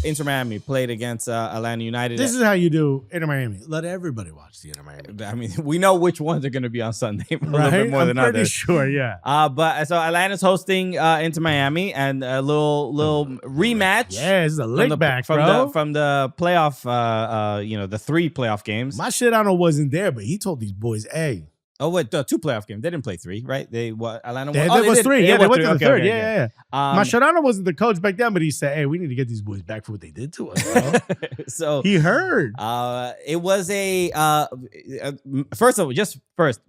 Inter Miami played against Atlanta United. This is how you do Inter Miami. Let everybody watch the Inter Miami. I mean, we know which ones are going to be on Sunday a little bit more than I'm pretty others. sure, yeah. But so Atlanta's hosting Inter Miami, and a little rematch. Yeah, it's a lick back, from the playoff. The 3 playoff games. Mascherano wasn't there, but he told these boys, "Hey." Oh wait, the 2 playoff games. They didn't play 3, right? Atlanta. There was 3. Yeah, they went to the 3rd. Yeah. Mascherano wasn't the coach back then, but he said, "Hey, we need to get these boys back for what they did to us." Bro. So he heard. It was first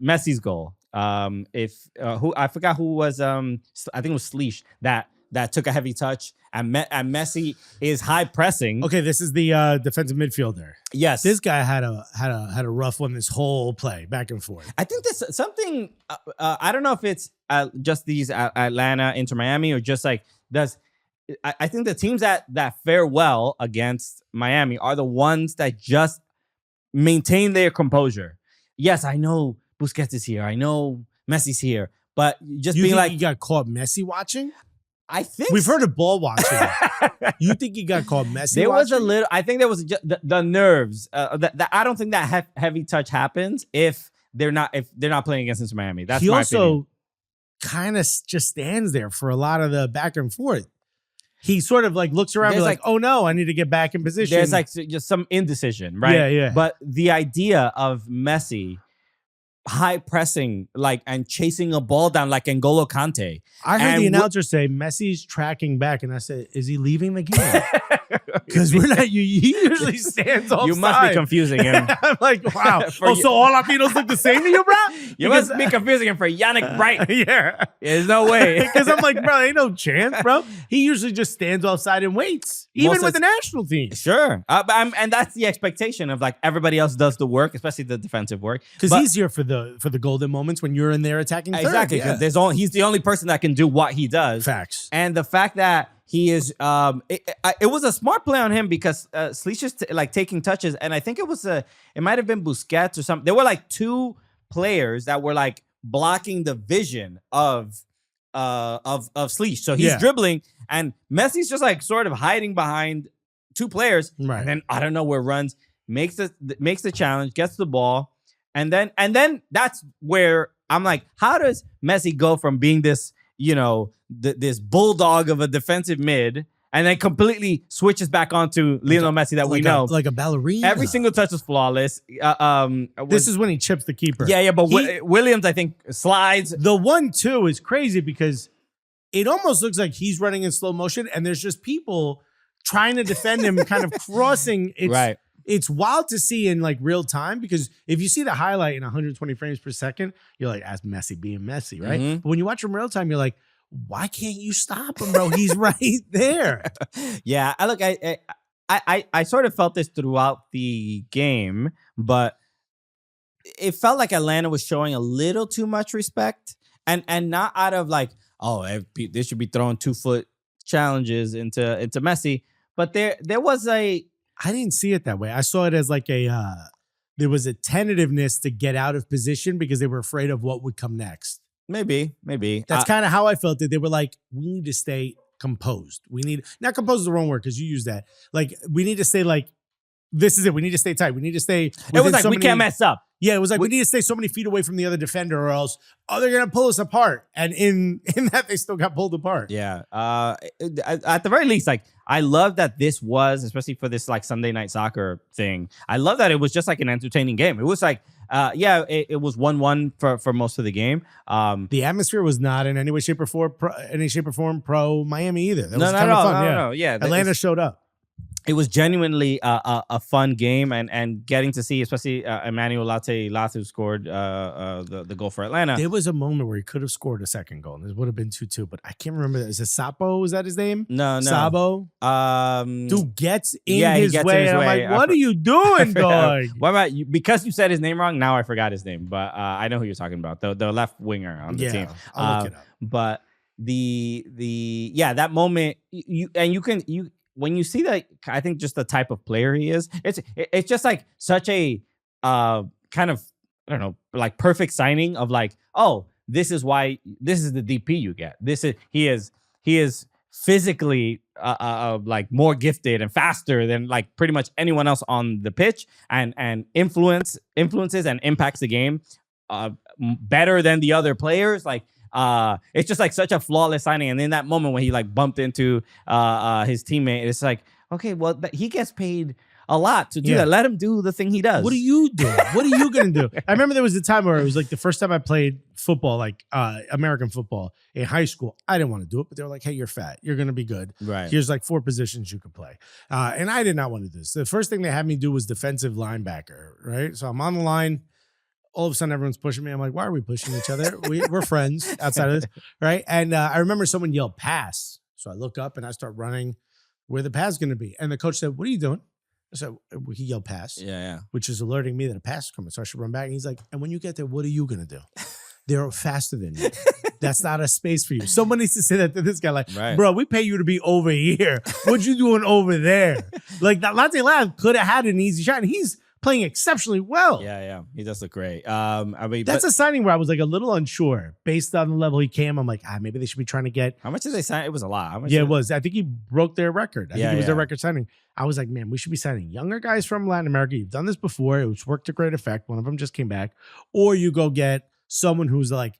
Messi's goal. I forgot who was. I think it was Sleesh that took a heavy touch, and Messi is high pressing. Okay, this is the defensive midfielder. Yes, this guy had a rough one this whole play, back and forth. I think this something. I don't know if it's just these Atlanta, Inter Miami, or just like does. I think the teams that fare well against Miami are the ones that just maintain their composure. Yes, I know Busquets is here. I know Messi's here, but just being like, you got caught Messi watching. I think we've heard of ball watching. You think he got called Messi? There was watching? a little. I think there was just the nerves. I don't think that heavy touch happens if they're not playing against Inter Miami. That's my opinion. He also kind of just stands there for a lot of the back and forth. He sort of like looks around and like, oh no, I need to get back in position. There's like just some indecision, right? Yeah. But the idea of Messi high pressing and chasing a ball down like N'Golo Kante. I heard the announcer say Messi's tracking back, and I said, "Is he leaving the game?" Because we're not. He usually stands offside. You must be confusing him. I'm like, wow. So all Latinos look the same to you, bro? You must be confusing him for Yannick Bright. Yeah, there's no way. Because I'm like, bro, ain't no chance, bro. He usually just stands offside and waits, even with the national team. Sure, and that's the expectation of everybody else does the work, especially the defensive work. Because he's here for the golden moments when you're in there attacking. Exactly. Because he's the only person that can do what he does. Facts. And the fact that he is, it was a smart play on him because Sleesh taking touches, and I think it might have been Busquets or something. There were 2 players that were blocking the vision of Sleesh. So he's dribbling, and Messi's just sort of hiding behind 2 players, right? And then I don't know where runs, makes the challenge, gets the ball, and then that's where I'm like, how does Messi go from being this, this bulldog of a defensive mid, and then completely switches back onto Lionel Messi that we know. Like a ballerina. Every single touch was flawless. This is when he chips the keeper. Yeah, but Williams, I think, slides. The 1-2 is crazy because it almost looks like he's running in slow motion, and there's just people trying to defend him, kind of crossing. Right. It's wild to see in real time, because if you see the highlight in 120 frames per second, you're like, that's Messi being Messi, right? Mm-hmm. But when you watch him real time, you're like, why can't you stop him, bro? He's right there. Yeah, I sort of felt this throughout the game, but it felt like Atlanta was showing a little too much respect, and not out of they should be throwing 2-foot challenges into Messi, but there was I didn't see it that way. I saw it as there was a tentativeness to get out of position because they were afraid of what would come next. Maybe. That's kind of how I felt it. They were like, we need to stay composed. Not composed is the wrong word because you use that. We need to stay this is it. We need to stay tight. We need to stay. It was we can't mess up. Yeah, it was we need to stay so many feet away from the other defender, or else they're gonna pull us apart. And in that, they still got pulled apart. Yeah. At the very least, I love that this was, especially for this Sunday night soccer thing. I love that it was just an entertaining game. It was it was 1-1 for most of the game. The atmosphere was not in any way, shape, or form pro Miami either. That was kind of fun. No. Yeah, Atlanta showed up. It was genuinely a fun game, and getting to see, especially Emmanuel Latu scored the goal for Atlanta. There was a moment where he could have scored a second goal, and it would have been 2-2, but I can't remember. Is it Sapo? Is that his name? No. Sabo? Dude gets in his gets way. In his and I'm way. like, what are you doing, dog? What about you? Because you said his name wrong, now I forgot his name, but I know who you're talking about. The left winger on the team. I'll look it up. But that moment, when you see that, I think just the type of player he is, it's just such a kind of, I don't know, perfect signing of this is the DP you get. He is physically like more gifted and faster than like pretty much anyone else on the pitch, and influences and impacts the game better than the other players. Like it's just like such a flawless signing. And in that moment when he like bumped into his teammate, it's like, okay, well, he gets paid a lot to do that. Let him do the thing he does. What are you doing? What are you going to do? I remember there was a time where it was like the first time I played football, like American football in high school. I didn't want to do it, but they were like, hey, you're fat. You're going to be good. Right. Here's like 4 positions you could play. And I did not want to do this. The first thing they had me do was defensive linebacker, right? So I'm on the line. All of a sudden, everyone's pushing me. I'm like, why are we pushing each other? We're friends outside of this, right? And I remember someone yelled pass. So I look up and I start running where the pass is going to be. And the coach said, what are you doing? I said, he yelled pass. Yeah. Which is alerting me that a pass is coming. So I should run back. And he's like, and when you get there, what are you going to do? They're faster than you. That's not a space for you. Someone needs to say that to this guy. Like, bro, we pay you to be over here. What you doing over there? Like, that Latte Lab could have had an easy shot. And he's playing exceptionally well. Yeah. He does look great. I mean, that's a signing where I was like a little unsure based on the level he came. I'm like, maybe they should be trying to get. How much did they sign? It was a lot. How much it was. I think he broke their record. I think it was their record signing. I was like, man, we should be signing younger guys from Latin America. You've done this before. It's worked to great effect. One of them just came back. Or you go get someone who's like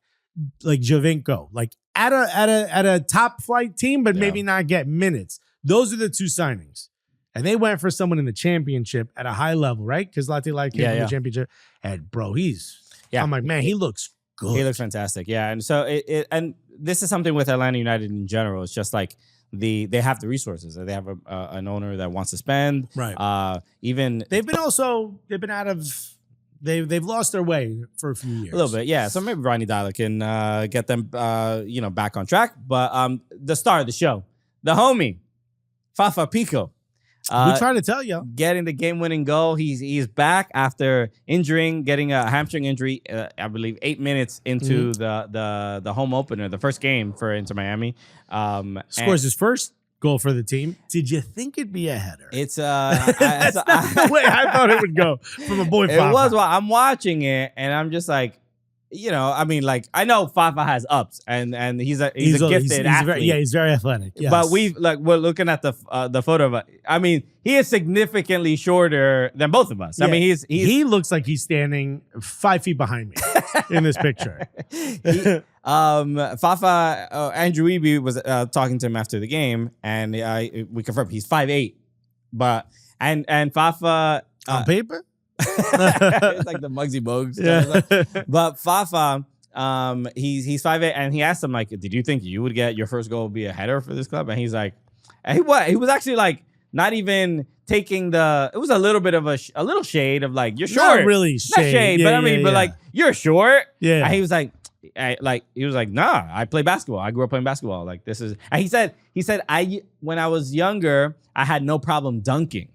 Javinko, like at a top flight team, but maybe not get minutes. Those are the 2 signings. And they went for someone in the championship at a high level, right? Because Latte Light came from the championship. And bro, I'm like, man, he looks good. He looks fantastic. Yeah. And so and this is something with Atlanta United in general. It's just like they have the resources. They have an owner that wants to spend. Right. Even they've lost their way for a few years. A little bit, yeah. So maybe Ronnie Dyler can get them back on track. But the star of the show, the homie, Fafa Picault. We trying to tell you. Getting the game-winning goal. He's back after getting a hamstring injury, I believe 8 minutes into the home opener, the first game for Inter Miami. Scores his first goal for the team. Did you think it'd be a header? It's that's the way I thought it would go from a boy Fafa. It was. Well, I'm watching it and I'm just like, I mean, like, I know Fafa has ups, and he's a gifted athlete. He's very athletic. Yes. But we're looking at the photo of it. I mean, he is significantly shorter than both of us. Yeah. I mean, he looks like he's standing 5 feet behind me in this picture. Fafa, Andrew Eby was talking to him after the game, and we confirmed he's 5'8", but and Fafa on paper. It's like the Muggsy Bogues. Yeah. But Fafa, he's 5'8", and he asked him, like, did you think you would get your first goal would be a header for this club? And he's like, he was actually like not even taking it was a little bit of a little shade of like, you're short. Not really shade. Not shade, but I mean, but like, you're short. Yeah. And he was like, nah, I play basketball. I grew up playing basketball. Like, this is, and he said, when I was younger, I had no problem dunking.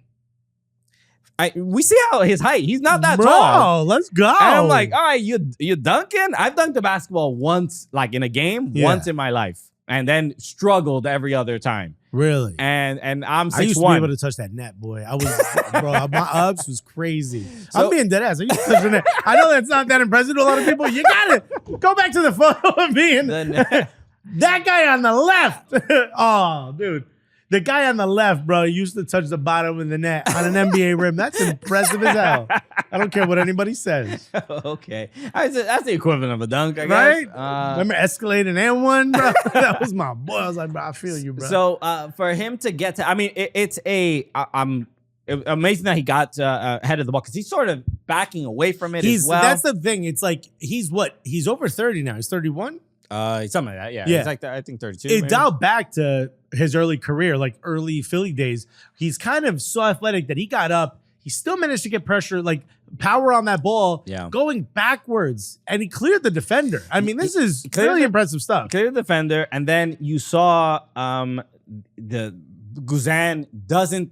We see how his height. He's not that tall. Let's go. And I'm like, all right, you dunking? I've dunked a basketball once, like in a game, once in my life, and then struggled every other time. Really? And I'm 6'1". I used to be able to touch that net, boy. I was, bro. My ups was crazy. I'm being dead ass. I used to touch the net. I know that's not that impressive to a lot of people. You gotta go back to the photo of me and that guy on the left. Oh, dude. The guy on the left, bro, used to touch the bottom of the net on an NBA rim. That's impressive as hell. I don't care what anybody says. Okay. That's the equivalent of a dunk, I guess. Right? Remember Escalating and one, bro? That was my boy. I was like, bro, I feel you, bro. So for him to get to, I mean, it's amazing that he got ahead of the ball because he's sort of backing away from it as well. That's the thing. It's like, he's over 30 now. He's 31? Something like that, yeah. Yeah. He's like, I think 32. It dialed back to his early career, like early Philly days. He's kind of so athletic that he got up. He still managed to get pressure, like power on that ball, going backwards, and he cleared the defender. I mean, this is really impressive stuff. Cleared the defender, and then you saw the Guzan doesn't.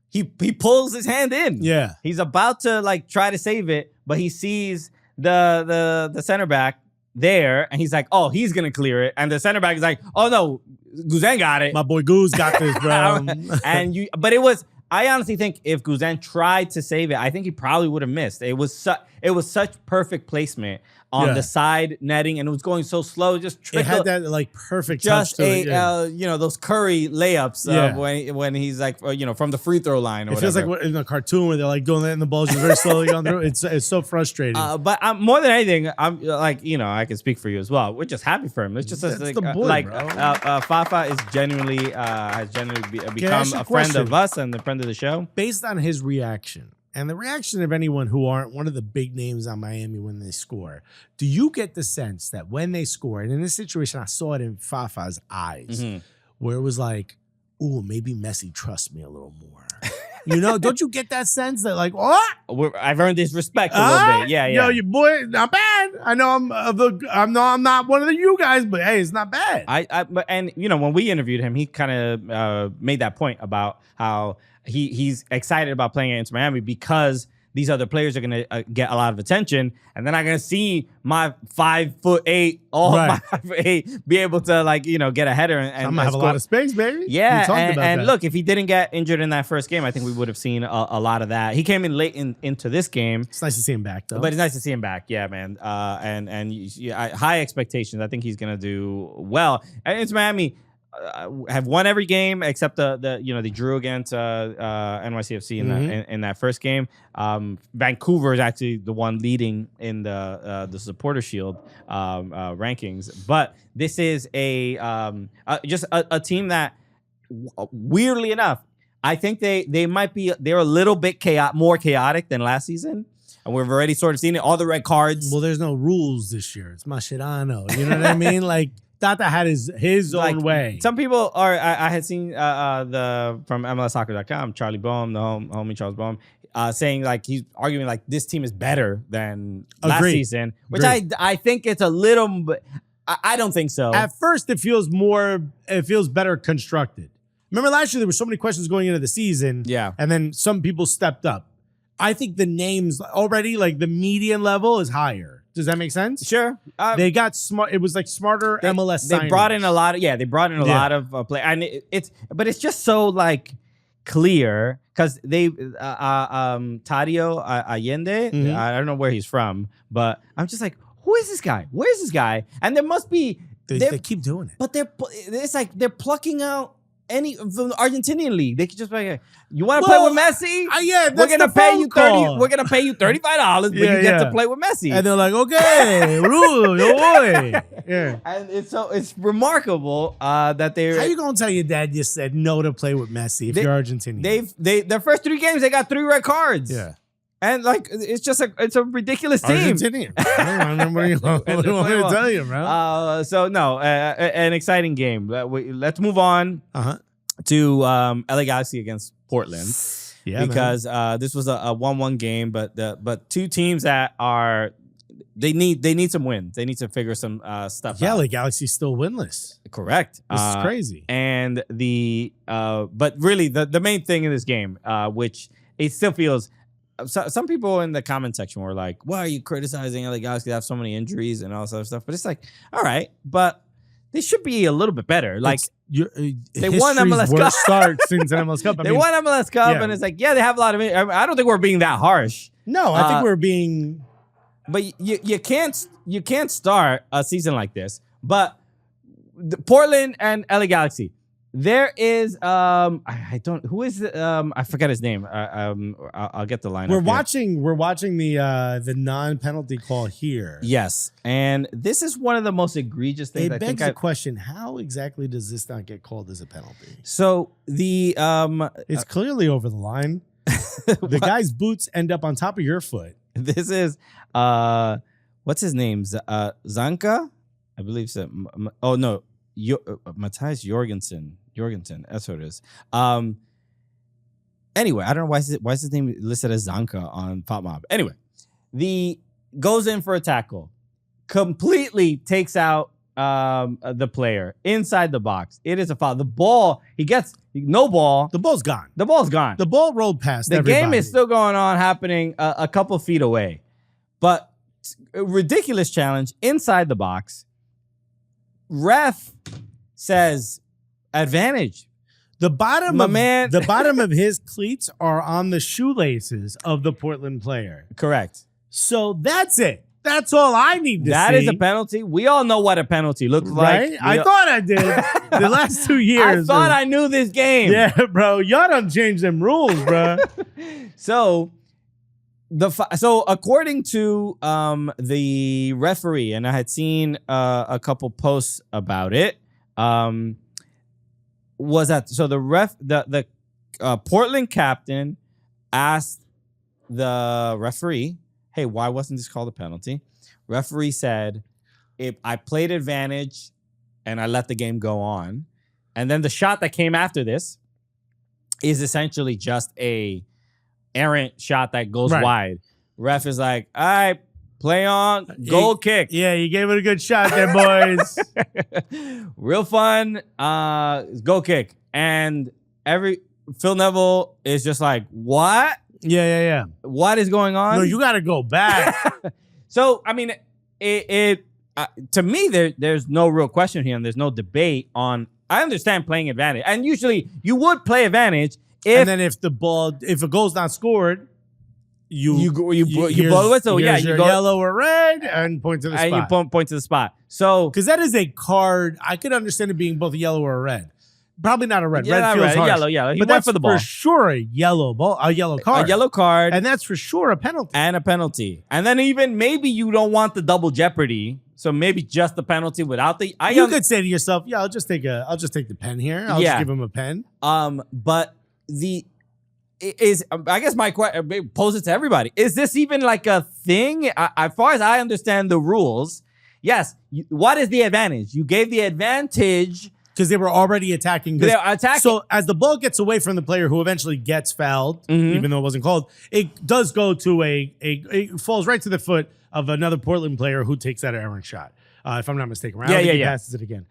He pulls his hand in. Yeah, he's about to like try to save it, but he sees the center back there, and he's like, oh, he's gonna clear it, and the center back is like, oh no, Guzan got it. My boy Guz got this, bro. But it was, I honestly think if Guzan tried to save it, I think he probably would have missed. It was such perfect placement on the side netting, and it was going so slow. Just it had that like perfect touch to it. Those Curry layups when he's like from the free throw line. Or it feels like in a cartoon where they're like going in the ball just very slowly going through. It's so frustrating. But more than anything, I'm like I can speak for you as well. We're just happy for him. It's just Fafa is genuinely has become a friend of us and a friend of the show. Based on his reaction and the reaction of anyone who aren't one of the big names on Miami when they score, do you get the sense that when they score, and in this situation, I saw it in Fafa's eyes, where it was like, "Ooh, maybe Messi trusts me a little more." Don't you get that sense that like, what? I've earned his respect a little bit. Yeah. Yo, you boy, not bad. I know I'm not one of you guys, but hey, it's not bad. When we interviewed him, he kind of made that point about how he's excited about playing against Miami because these other players are going to get a lot of attention, and then I'm going to see my 5'8", all 5'8", be able to get a header and I'm gonna have score. A lot of space, baby. Yeah, and look, if he didn't get injured in that first game, I think we would have seen a lot of that. He came in late into this game. It's nice to see him back, though. But it's nice to see him back, yeah, man. High expectations. I think he's going to do well. And it's Miami. Have won every game except they drew against NYCFC in that first game. Vancouver is actually the one leading in the Supporter Shield rankings, but this is just a team that weirdly enough, I think they're a little bit more chaotic than last season. And we've already sort of seen it. All the red cards. Well, there's no rules this year. It's Mascherano. You know what I mean? Like. Tata had his own way. Some people are. I had seen from MLSsoccer.com, Charlie Boehm, the homie Charles Boehm, saying he's arguing this team is better than last season, which I think it's a little. I don't think so. At first, it feels better constructed. Remember last year there were so many questions going into the season. Yeah, and then some people stepped up. I think the names already the median level is higher. Does that make sense? Sure. They got smart. It was smarter MLS. They brought in a lot of a lot of play, and but it's just so clear because they Tadio Allende. I don't know where he's from, but I'm just like, who is this guy? Where's this guy? And there must be. They keep doing it, but it's they're plucking out. From the Argentinian league, they could just be like, "You want to play with Messi? We're gonna pay you $30. We're gonna pay you $35, but you get to play with Messi." And they're like, "Okay, boy." Yeah. And it's remarkable that they're. How you gonna tell your dad you said no to play with Messi if you're Argentinian? Their first 3 games they got 3 red cards. Yeah. And it's just it's a ridiculous team. Argentinian. I don't remember what you want me to tell you, bro. So no, an exciting game. Let's move on to LA Galaxy against Portland. Yeah, because this was a 1-1 game, but two teams that are they need some wins. They need to figure some stuff out. Yeah, LA Galaxy's still winless. Correct. This is crazy. And but really the main thing in this game, which it still feels. Some people in the comment section were like, "Why are you criticizing LA Galaxy? They have so many injuries and all this other stuff." But it's all right, but they should be a little bit better. They won MLS Cup. Start since MLS Cup. They won MLS Cup, and it's they have a lot of. I don't think we're being that harsh. No, I think we're being. But you can't start a season like this. But Portland and LA Galaxy. There is I forget his name. I'll get the line. We're watching the non-penalty call here. Yes, and this is one of the most egregious things. It begs the question: how exactly does this not get called as a penalty? So it's clearly over the line. The guy's boots end up on top of your foot. This is what's his name? Zanka, I believe so. Oh no, Matthias Jorgensen, that's what it is. Anyway, I don't know why is his name listed as Zanka on FotMob. Anyway, goes in for a tackle, completely takes out the player inside the box. It is a foul. The ball, he gets no ball. The ball's gone. The ball's gone. The ball rolled past everybody. Game is still going on, happening a couple feet away. But a ridiculous challenge inside the box. Ref says advantage. The bottom My of man. the bottom of his cleats are on the shoelaces of the Portland player. Correct. So that's it. That's all I need to see. That is a penalty. We all know what a penalty looks right? like. I thought I did. The last 2 years. I thought I knew this game. Yeah, bro. Y'all done changed them rules, bro. So according to the referee, and I had seen a couple posts about it, was that so the Portland captain asked the referee, "Hey, why wasn't this called a penalty?" Referee said, "If I played advantage and I let the game go on," and then the shot that came after this is essentially just a errant shot that goes wide. Ref is like, all right, play on, goal kick. Yeah, you gave it a good shot there, boys. Real fun, goal kick. And Phil Neville is just like, what? Yeah. What is going on? No, you got to go back. So, I mean, to me, there's no real question here, and there's no debate on. I understand playing advantage, and usually you would play advantage and then if a goal's not scored, you blow the whistle. Yeah, you go yellow or red and point to the spot. And you point to the spot. So, because that is a card, I could understand it being both a yellow or a red. Probably not a red. Yeah, red feels harsh. Yellow. But that's for the ball. For sure a yellow card. A yellow card. And that's for sure a penalty. And a penalty. And then even maybe you don't want the double jeopardy. So maybe just the penalty without the. You could say to yourself, yeah, I'll just take the pen here. I'll just give him a pen. But I guess my question pose it to everybody. Is this even like a thing? As far as I understand the rules, yes. What is the advantage? You gave the advantage. Because they were already attacking. They're attacking. So as the ball gets away from the player who eventually gets fouled, even though it wasn't called, it does go to it falls right to the foot of another Portland player who takes that errant shot. If I'm not mistaken. Right? He passes it again.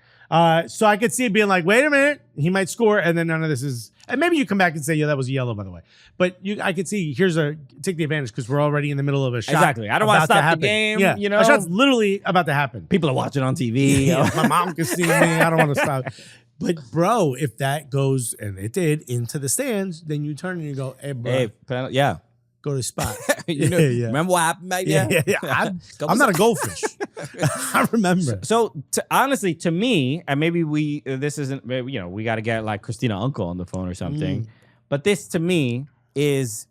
So I could see it being like, wait a minute, he might score, and then none of this is. And maybe you come back and say, yeah, that was a yellow, by the way. But I could see take the advantage because we're already in the middle of a shot. Exactly. I don't want to stop the game. Yeah. You know, a shot's literally about to happen. People are watching on TV. My mom can see me. I don't want to stop. But bro, if that goes, and it did, into the stands, then you turn and you go, hey, bro. Go to the spot. Remember what happened back there? Yeah. I'm not a goldfish. I remember. So honestly, to me, and maybe this isn't, we got to get like Christina Uncle on the phone or something. But this to me is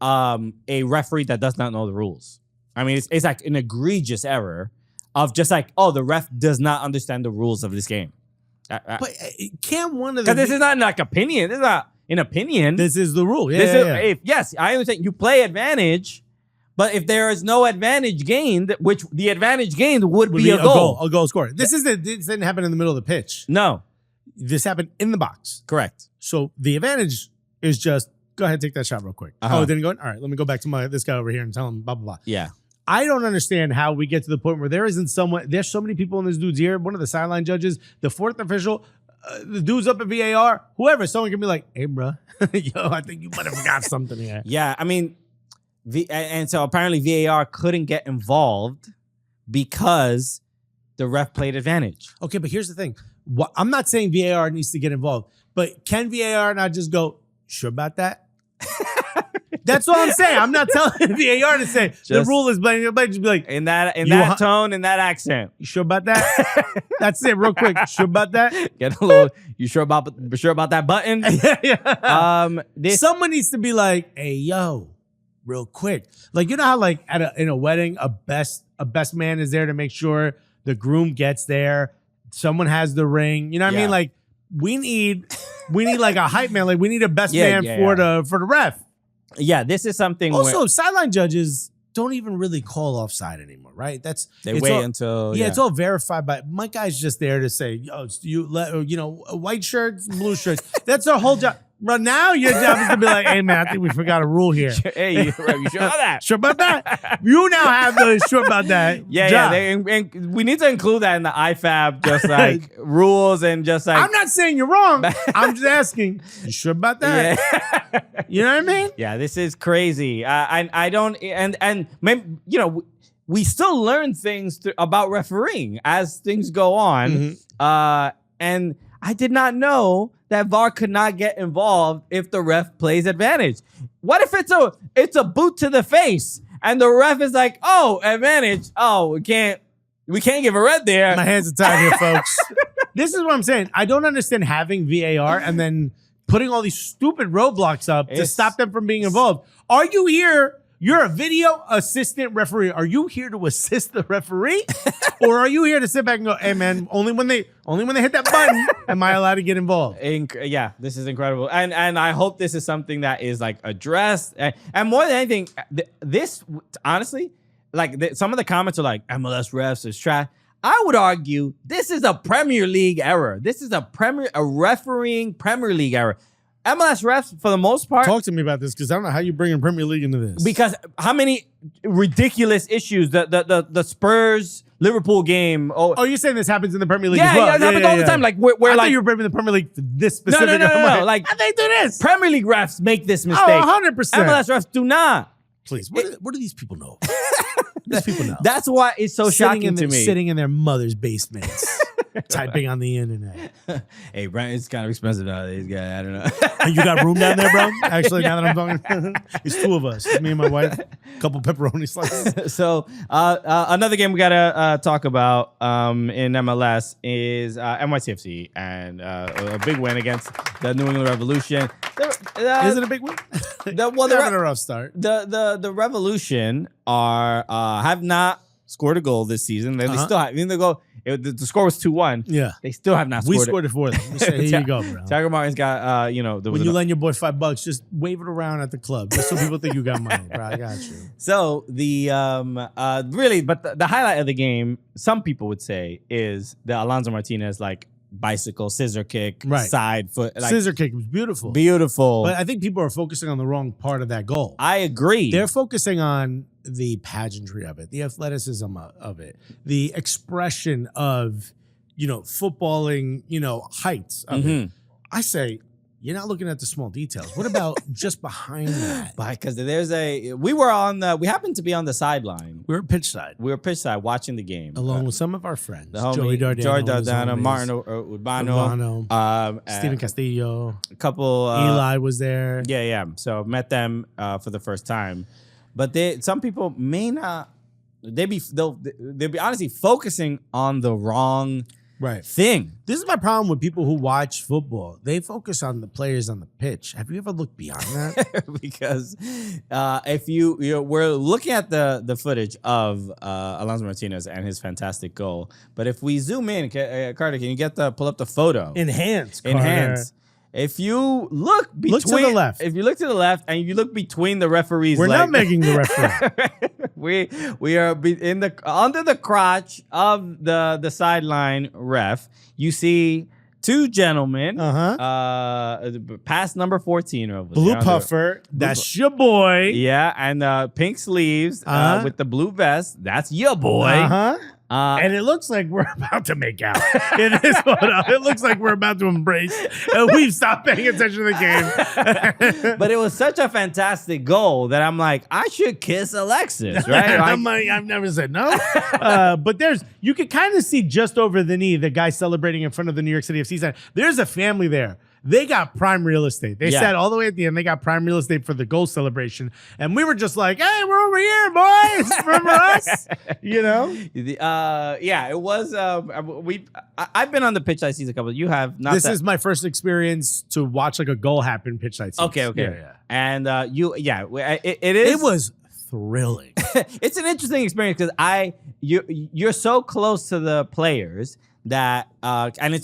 a referee that does not know the rules. I mean, it's like an egregious error of just like, the ref does not understand the rules of this game. But can't one of the... Because this is not like opinion. This is not an opinion. This is the rule. Yeah. Yes, I understand. You play advantage, but if there is no advantage gained, which the advantage gained would be a goal. A goal scored. This didn't happen in the middle of the pitch. No. This happened in the box. Correct. So the advantage is just, go ahead, take that shot real quick. Oh, it didn't go in? All right, let me go back to this guy over here and tell him blah, blah, blah. Yeah. I don't understand how we get to the point where there's so many people in this dude's ear. One of the sideline judges, the fourth official, the dude's up at VAR, whoever, someone can be like, hey, bro, yo, I think you might have forgot something here. Yeah, I mean, and so apparently VAR couldn't get involved because the ref played advantage. Okay, but here's the thing. I'm not saying VAR needs to get involved, but can VAR not just go, sure about that? That's all I'm saying. I'm not telling VAR to say the rule is blank. Just be like in that tone, in that accent. You sure about that? That's it, real quick. Sure about that? Get a little. You sure about that button? Yeah. Someone needs to be like, hey, yo, real quick. Like, you know how like in a wedding, a best man is there to make sure the groom gets there. Someone has the ring. You know what I mean? Like we need like a hype man. Like we need a best man for the ref. Yeah, this is something. Also, sideline judges don't even really call offside anymore, right? They wait until it's all verified by my guy's just there to say, white shirts, blue shirts. That's our whole job. But now your job is to be like, hey man, I think we forgot a rule here. Hey, you sure about that? Sure about that? You now have the sure about that. Yeah. We need to include that in the IFAB, just like rules and just like. I'm not saying you're wrong. I'm just asking. You sure about that? Yeah. You know what I mean? Yeah, this is crazy. I don't and we still learn things about refereeing as things go on. And I did not know that VAR could not get involved if the ref plays advantage. What if it's a boot to the face and the ref is like, oh, advantage. Oh, we can't give a red there. My hands are tied here, folks. This is what I'm saying. I don't understand having VAR and then putting all these stupid roadblocks up to stop them from being involved. Are you here? You're a video assistant referee. Are you here to assist the referee? Or are you here to sit back and go, hey man, only when they hit that button am I allowed to get involved? Yeah, this is incredible. And I hope this is something that is like addressed. And more than anything, this honestly, like some of the comments are like MLS refs is trash. I would argue this is a Premier League error. This is a refereeing Premier League error. MLS refs, for the most part. Talk to me about this because I don't know how you bring in Premier League into this. Because how many ridiculous issues the Spurs Liverpool game? Oh, you're saying this happens in the Premier League as well? Yeah, it happens all the time. Like where I like thought you were bringing the Premier League to this specific. No. Like how they do this? Premier League refs make this mistake. 100%. MLS refs do not. Please, what do these people know? These people know. That's why it's so shocking to me. Sitting in their mother's basements. Typing on the internet. Hey, Brent, it's kind of expensive nowadays, guy. I don't know. You got room down there, bro? Actually, now that I'm talking, it's two of us. It's me and my wife. A couple pepperoni slices. So, another game we gotta talk about in MLS is NYCFC and a big win against the New England Revolution. Is it a big win? They're having a rough start. The Revolution have not scored a goal this season. They still have, even though the score was 2-1. Yeah, they still have not scored. We scored it for them. We said, here you go, bro. Tiger Martin's got when you lend your boy $5, just wave it around at the club, just so people think you got money, bro. I got you. So the really, but the highlight of the game, some people would say, is the Alonso Martinez bicycle scissor kick, side foot. Scissor kick was beautiful. Beautiful. But I think people are focusing on the wrong part of that goal. I agree. They're focusing on the pageantry of it, the athleticism of it, the expression of, footballing, heights of it. I say, you're not looking at the small details. What about just behind that? Because we happened to be on the sideline. We were pitch side. We were pitch side watching the game. Along with some of our friends. Joey Dardano, Martin Urbano, Steven Castillo. A couple. Eli was there. Yeah. So met them for the first time. But some people may not. They'll be honestly focusing on the wrong thing. This is my problem with people who watch football. They focus on the players on the pitch. Have you ever looked beyond that? Because if we're looking at the footage of Alonso Martinez and his fantastic goal, but if we zoom in, Carter, can you pull up the photo? Enhance. If you look to the left. If you look to the left and you look between the referees, we're not making the referee. we are under the crotch of the sideline ref. You see two gentlemen, past number 14 over blue puffer. That's your boy. Yeah, and pink sleeves with the blue vest. That's your boy. And it looks like we're about to make out in this photo. It looks like we're about to embrace, and we've stopped paying attention to the game. But it was such a fantastic goal that I'm like, I should kiss Alexis, right? I'm like, I've never said no. But you can kind of see just over the knee the guy celebrating in front of the New York City FC sign. There's a family there. They got prime real estate. They said all the way at the end, they got prime real estate for the goal celebration. And we were just like, hey, we're over here, boys. Remember us? It was, I've been on the pitch side seats a couple. You have not. This is my first experience to watch a goal happen pitch side seats. Okay. Yeah. And it was thrilling. It's an interesting experience because you're so close to the players that and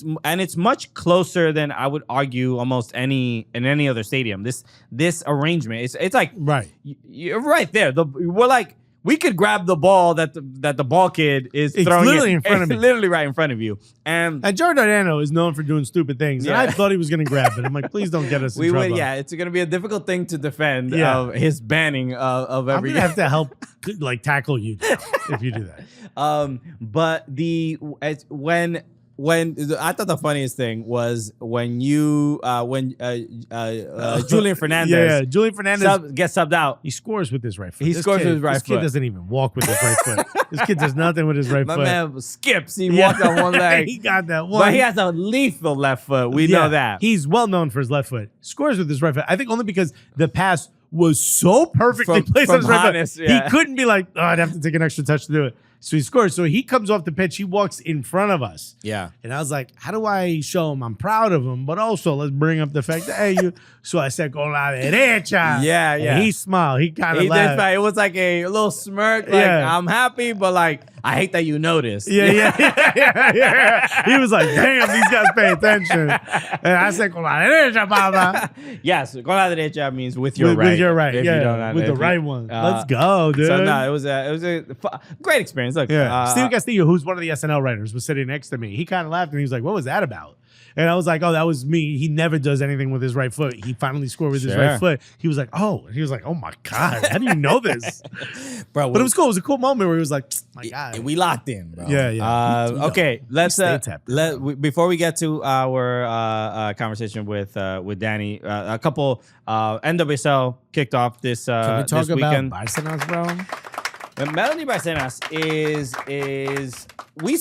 it's much closer than I would argue almost in any other stadium. This arrangement, it's like you're right there. We're like, we could grab the ball that the ball kid is throwing. Literally in front of me. Literally right in front of you. And Joe Dardano is known for doing stupid things. And I thought he was going to grab it. I'm like, please don't get us in trouble. It's going to be a difficult thing to defend his banning of every. I'm going to have to help tackle you if you do that. But when I thought the funniest thing was when Julian Fernandez, Julian Fernandez gets subbed out. He scores with his right foot. He scores with his right This foot. kid doesn't even walk with his right foot. This kid does nothing with his right My foot. man skips. He walks on one leg. He got that one. But he has a lethal left foot. We know that. He's well known for his left foot. Scores with his right foot. I think only because the pass was so perfectly placed on his right foot. Yeah. He couldn't be like, oh, I'd have to take an extra touch to do it. So he scores. So he comes off the pitch. He walks in front of us. Yeah. And I was like, how do I show him I'm proud of him? But also, let's bring up the fact that, hey, you. So I said, con la derecha. Yeah, yeah. And he smiled. He kind of He laughed. did. It was like a little smirk. Like, I'm happy, but like, I hate that you noticed. Yeah. He was like, damn, these guys pay attention. And I said, con la derecha, papa. Yes, con la derecha means with your right. With your right, if yeah. You don't with the right one. Let's go, dude. So no, it was a great experience. Look, Steve Castillo, who's one of the SNL writers, was sitting next to me. He kind of laughed and he was like, what was that about? And I was like, oh, that was me. He never does anything with his right foot. He finally scored with his right foot. He was like, oh. And he was like, oh, my God. How do you know this? Bro, but it was cool. It was a cool moment where he was like, my God. We locked in, bro. Yeah. Okay, let's before we get to our conversation with Dani, a couple NWSL kicked off this Can we talk this weekend. about Barcenas, bro? Melanie Barcenas is we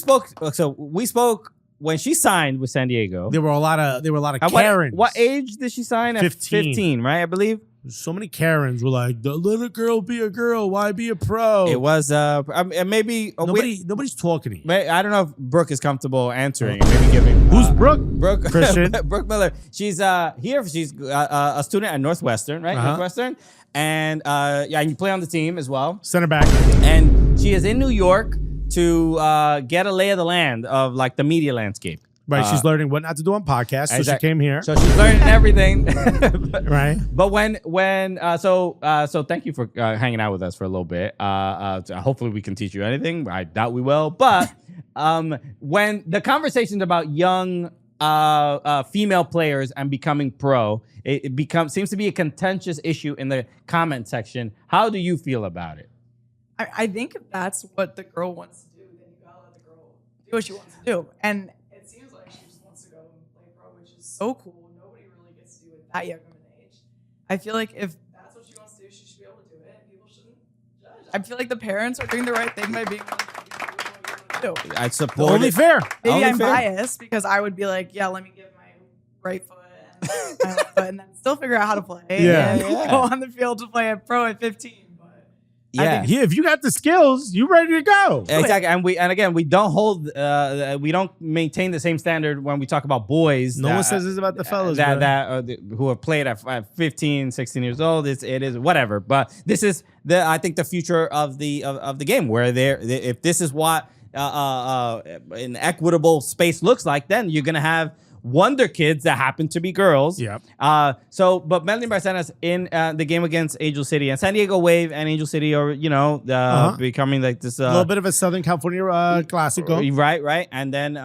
spoke when she signed with San Diego. There were a lot of Karens. What age did she sign? 15. 15, right? I believe. So many Karens were like, let a girl be a girl. Why be a pro? It was maybe nobody's talking to you. I don't know if Brooke is comfortable answering. Maybe giving. Who's Brooke? Brooke Christian. Brooke Miller. She's here. She's a student at Northwestern, right? Northwestern, and and you play on the team as well. Center back. And she is in New York to get a lay of the land of like the media landscape. Right, she's learning what not to do on podcasts, so she came here. So she's learning everything. Right. But so thank you for hanging out with us for a little bit. Hopefully we can teach you anything. I doubt we will. But when the conversations about young female players and becoming pro, it seems to be a contentious issue in the comment section. How do you feel about it? I think if that's what the girl wants to do, then you gotta let the girl do what she wants to do. And it seems like she just wants to go and play pro, which is so cool. Nobody really gets to do it that young of an age. I feel like if that's what she wants to do, she should be able to do it. People shouldn't judge. I feel like the parents are doing the right thing by being willing to do. I support Only it. fair. Maybe Only I'm fair. biased because I would be like, yeah, let me give my right foot and my left foot and then still figure out how to play. Yeah. And go on the field to play a pro at 15. Yeah. If you got the skills, you ready to go. Exactly. And again, we don't maintain the same standard when we talk about boys. No one says this about the fellas, who have played at 15, 16 years old. It is whatever. But this is I think the future of the game, where if this is what an equitable space looks like, then you're gonna have wonder kids that happen to be girls. Yep. But Melanie Barcenas in the game against Angel City, and San Diego Wave and Angel City are, becoming like this a little bit of a Southern California Clásico. Right. And then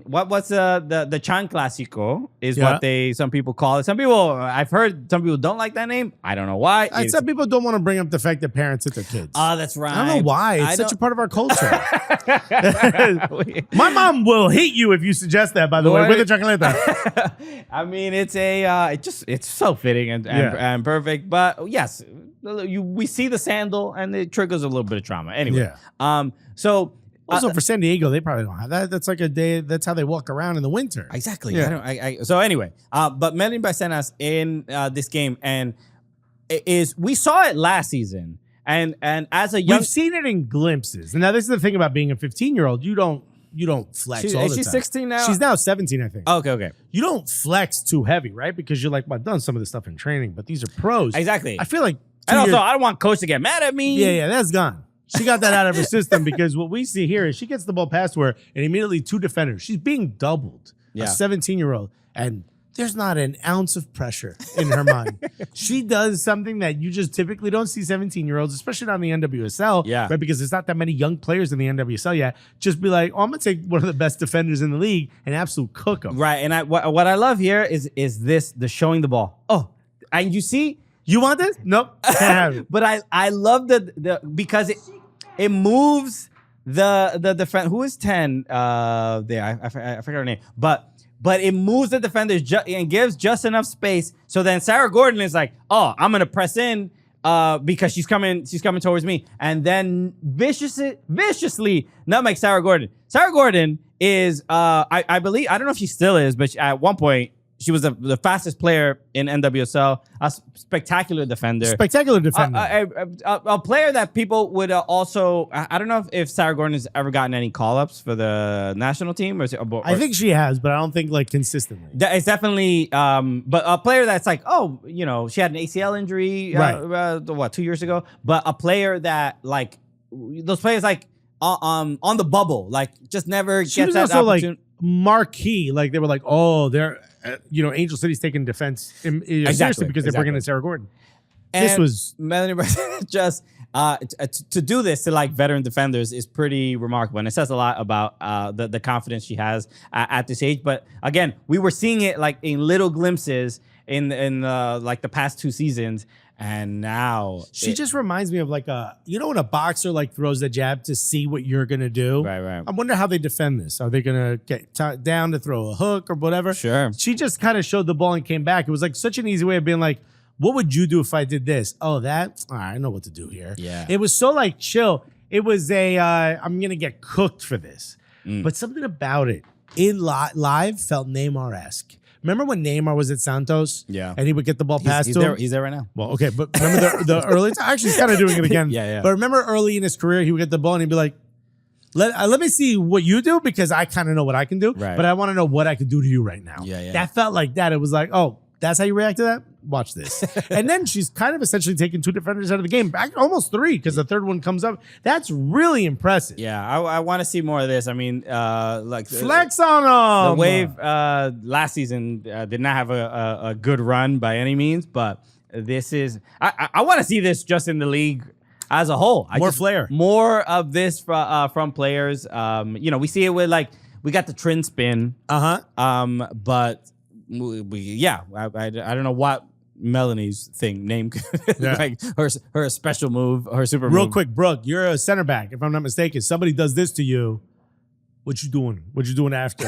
what's the Chan Clásico is what some people call it. I've heard some people don't like that name. I don't know why. Some people don't want to bring up the fact that parents hit their kids. Oh, that's right. I don't know why. It's such a part of our culture. My mom will hate you if you suggest that, by the way, with the chocolate. I mean, it's so fitting and perfect. But yes, we see the sandal and it triggers a little bit of trauma. Anyway, so also for San Diego, they probably don't have that. That's like a day. That's how they walk around in the winter. Exactly. Yeah. So anyway, but Melanie Barcenas in this game, and we saw it last season, and as a young, we've seen it in glimpses. And now this is the thing about being a 15-year-old. You don't flex all the time. She's 16 now? She's now 17, I think. Okay. You don't flex too heavy, right? Because you're like, well, I've done some of this stuff in training, but these are pros. Exactly. I feel like... And also, I don't want coach to get mad at me. Yeah, that's gone. She got that out of her system because what we see here is she gets the ball past her and immediately two defenders. She's being doubled. Yeah. A 17-year-old. And there's not an ounce of pressure in her mind. She does something that you just typically don't see 17-year-olds, especially not in the NWSL. Yeah. Right? Because there's not that many young players in the NWSL yet. Just be like, I'm going to take one of the best defenders in the league and absolute cook them. Right. And what I love here is the showing the ball. Oh, and you see... You want this? Nope. Can't have it. But I love the because it moves the defense who is 10 there I forgot her name, but it moves the defenders and gives just enough space, so then Sarah Gorden is like, oh, I'm gonna press in because she's coming towards me, and then viciously nutmeg Sarah Gorden. Sarah Gorden is I believe, I don't know if she still is, but at one point she was the fastest player in NWSL, a spectacular defender. A player that people would also, I don't know if Sarah Gorden has ever gotten any call-ups for the national team. Or I think she has, but I don't think like consistently. It's definitely, but a player that's like, oh, you know, she had an ACL injury, right. 2 years ago? But a player that like, those players like on the bubble, like just never she gets was that also opportunity. Like marquee, like they were like, oh, they're Angel City's taking defense seriously because they're bringing in Sarah Gorden. And this was Melanie Barcenas just to do this to like veteran defenders is pretty remarkable, and it says a lot about the confidence she has at this age. But again, we were seeing it like in little glimpses in like the past 2 seasons. And now she just reminds me of like when a boxer like throws a jab to see what you're gonna do. Right. I wonder how they defend this. Are they gonna get down to throw a hook or whatever? Sure. She just kind of showed the ball and came back. It was like such an easy way of being like, what would you do if I did this? Oh, that? All right, I know what to do here. Yeah. It was so like chill. It was I'm gonna get cooked for this. But something about it in live felt Neymar-esque. Remember when Neymar was at Santos? Yeah. And he would get the ball passed to him? He's there right now. Well, okay, but remember the early time? Actually, he's kind of doing it again. Yeah. But remember early in his career, he would get the ball and he'd be like, let me see what you do because I kind of know what I can do. Right. But I want to know what I can do to you right now. Yeah. That felt like that. It was like, oh, that's how you react to that? Watch this. And then she's kind of essentially taking 2 defenders out of the game. Back almost 3 because the third one comes up. That's really impressive. Yeah, I want to see more of this. I mean, like flex on them. The Wave last season did not have a good run by any means, but this is I want to see this just in the league as a whole. Flair, more of this from players. We see it with like we got the Trin spin. But I don't know what Melanie's name like her special move, her super move. Real quick, Brooke, you're a center back, if I'm not mistaken. Somebody does this to you. What you doing? What you doing after?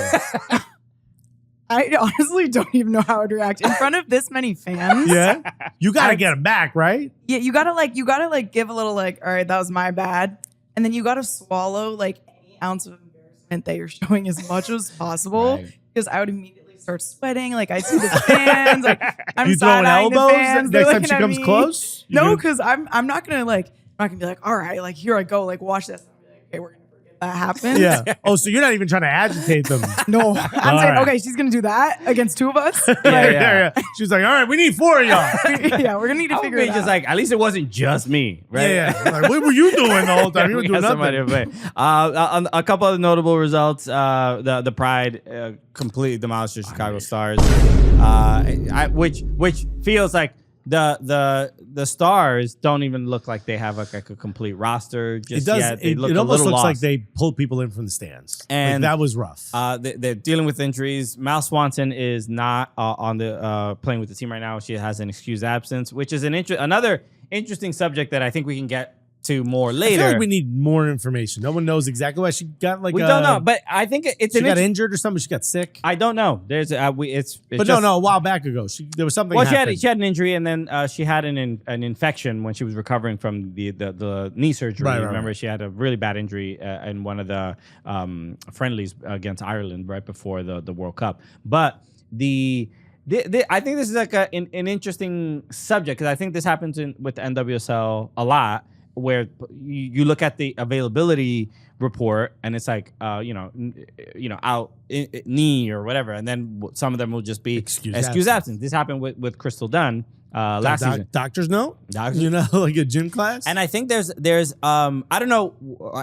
I honestly don't even know how I'd react in front of this many fans. Yeah, you gotta get them back, right? Yeah, you gotta give a little like, all right, that was my bad, and then you gotta swallow like any ounce of embarrassment that you're showing as much as possible, because I would immediately start sweating. Like I see the fans, like I'm you throwing elbows the fans, next time she comes close. No, because I'm not gonna be like, all right, like here I go, like watch this. I'm like, okay, we're gonna forget that happened. Yeah. Oh, so you're not even trying to agitate them? No, I'm saying, okay, she's gonna do that against 2 of us. Yeah. She's like, all right, we need 4 of y'all. Yeah, we're gonna need to figure it out. Just like at least it wasn't just me, right? Yeah. Like, what were you doing the whole time? You were doing nothing. A couple of notable results. The Pride completely demolished the Chicago Stars, which feels like the Stars don't even look like they have like a complete roster just yet. It almost looks like they pulled people in from the stands, and that was rough. They're dealing with injuries. Mal Swanson is not on the playing with the team right now. She has an excused absence, which is another interesting subject that I think we can get to more later. I feel like we need more information. No one knows exactly why she got like. We don't know, but I think she got injured or something. She got sick. I don't know. There's a while back ago there was something. Well, she had an injury, and then she had an infection when she was recovering from the knee surgery. Right, Remember, she had a really bad injury in one of the friendlies against Ireland right before the World Cup. But I think this is like an interesting subject because I think this happens with the NWSL a lot, where you look at the availability report and it's like out knee or whatever, and then some of them will just be excuse absence. This happened with Crystal Dunn last season. Doctor's note, like a gym class. And I think there's I don't know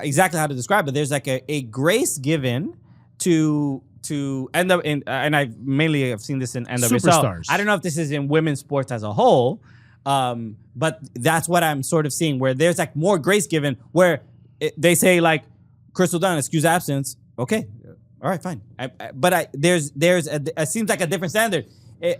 exactly how to describe it. There's like a grace given to end up in, and I mainly have seen this in NWSL. Superstars. I don't know if this is in women's sports as a whole. But that's what I'm sort of seeing, where there's like more grace given, where they say like Crystal Dunn, excuse absence. Okay, all right, fine. It seems like a different standard.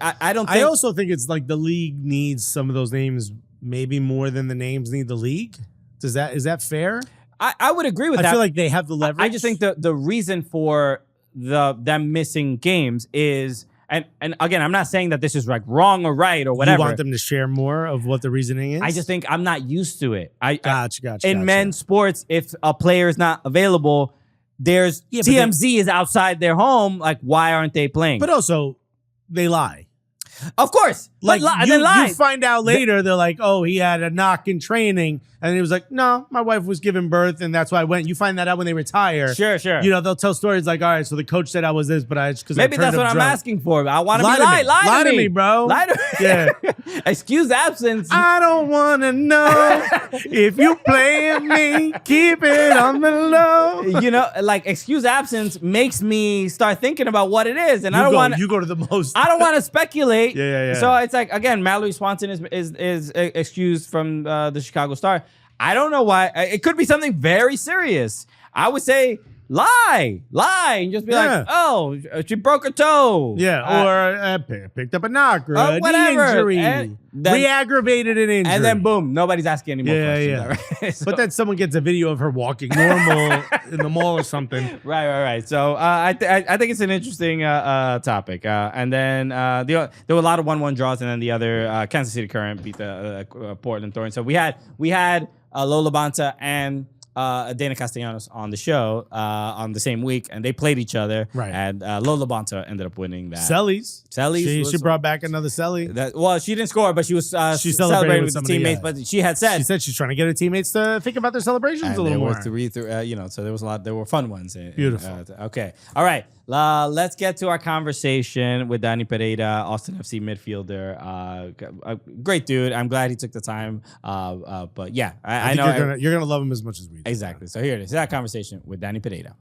I don't think. I also think it's like the league needs some of those names maybe more than the names need the league. Is that fair? I would agree with that. I feel like they have the leverage. I just think the reason for them missing games is, and again, I'm not saying that this is like wrong or right or whatever. You want them to share more of what the reasoning is? I just think I'm not used to it. Gotcha. In men's sports, if a player is not available, there's TMZ is outside their home. Like, why aren't they playing? But also, they lie. Of course. Like, you find out later, they're like, oh, he had a knock in training. And he was like, no, my wife was giving birth, and that's why I went. You find that out when they retire. Sure. You know, they'll tell stories like, all right, so the coach said I was this, but because maybe that's what I'm asking for. I want to be lie to me, bro. Lie to me. Yeah. Excuse absence. I don't want to know if you playing me. Keep it on the low. You know, like excuse absence makes me start thinking about what it is, and I don't want you go to the most. I don't want to speculate. Yeah. So it's like, again, Mallory Swanson is excused from the Chicago Star. I don't know why. It could be something very serious. I would say lie, and just be like, oh, she broke her toe. Yeah, or picked up a knock or a knee injury. Re-aggravated an injury. And then boom, nobody's asking any more questions. Yeah. Right? So, but then someone gets a video of her walking normal in the mall or something. Right. So I think it's an interesting topic. And then there were a lot of 1-1 draws, and then the other Kansas City Current beat the Portland Thorns. So we had Lola Bonta and Dana Castellanos on the show on the same week, and they played each other. Right. And Lola Bonta ended up winning that. Sellies. She brought back another Selly. Well, she didn't score, but she was she celebrating with the teammates. But she said she's trying to get her teammates to think about their celebrations a little more. So there was a lot. There were fun ones. Beautiful. Okay. All right. Let's get to our conversation with Dani Pereira, Austin FC midfielder. Great dude. I'm glad he took the time. But yeah, I know you're gonna love him as much as we do. Exactly. So here it is. That conversation with Dani Pereira.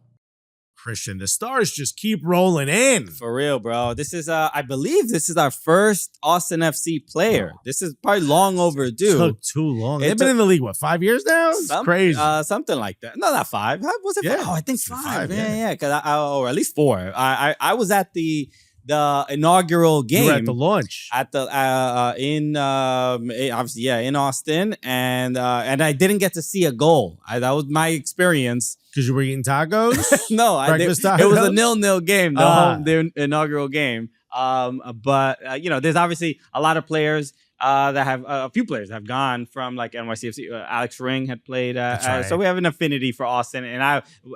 Christian, the stars just keep rolling in. For real, bro. This is, I believe this is our first Austin FC player. This is probably long overdue. It took too long. They've been in the league, 5 years now? It's crazy. Something like that. No, not 5. Was it 5? Yeah. Oh, I think 5. Yeah. Because or at least 4. I was at the inaugural game. You were at the launch at the obviously in Austin, and I didn't get to see a goal. That was my experience. Because you were eating tacos? No, tacos? It was a 0-0 game, the inaugural game. But there's obviously a lot of players that have a few players that have gone from like NYCFC. Alex Ring had played, right. So we have an affinity for Austin, and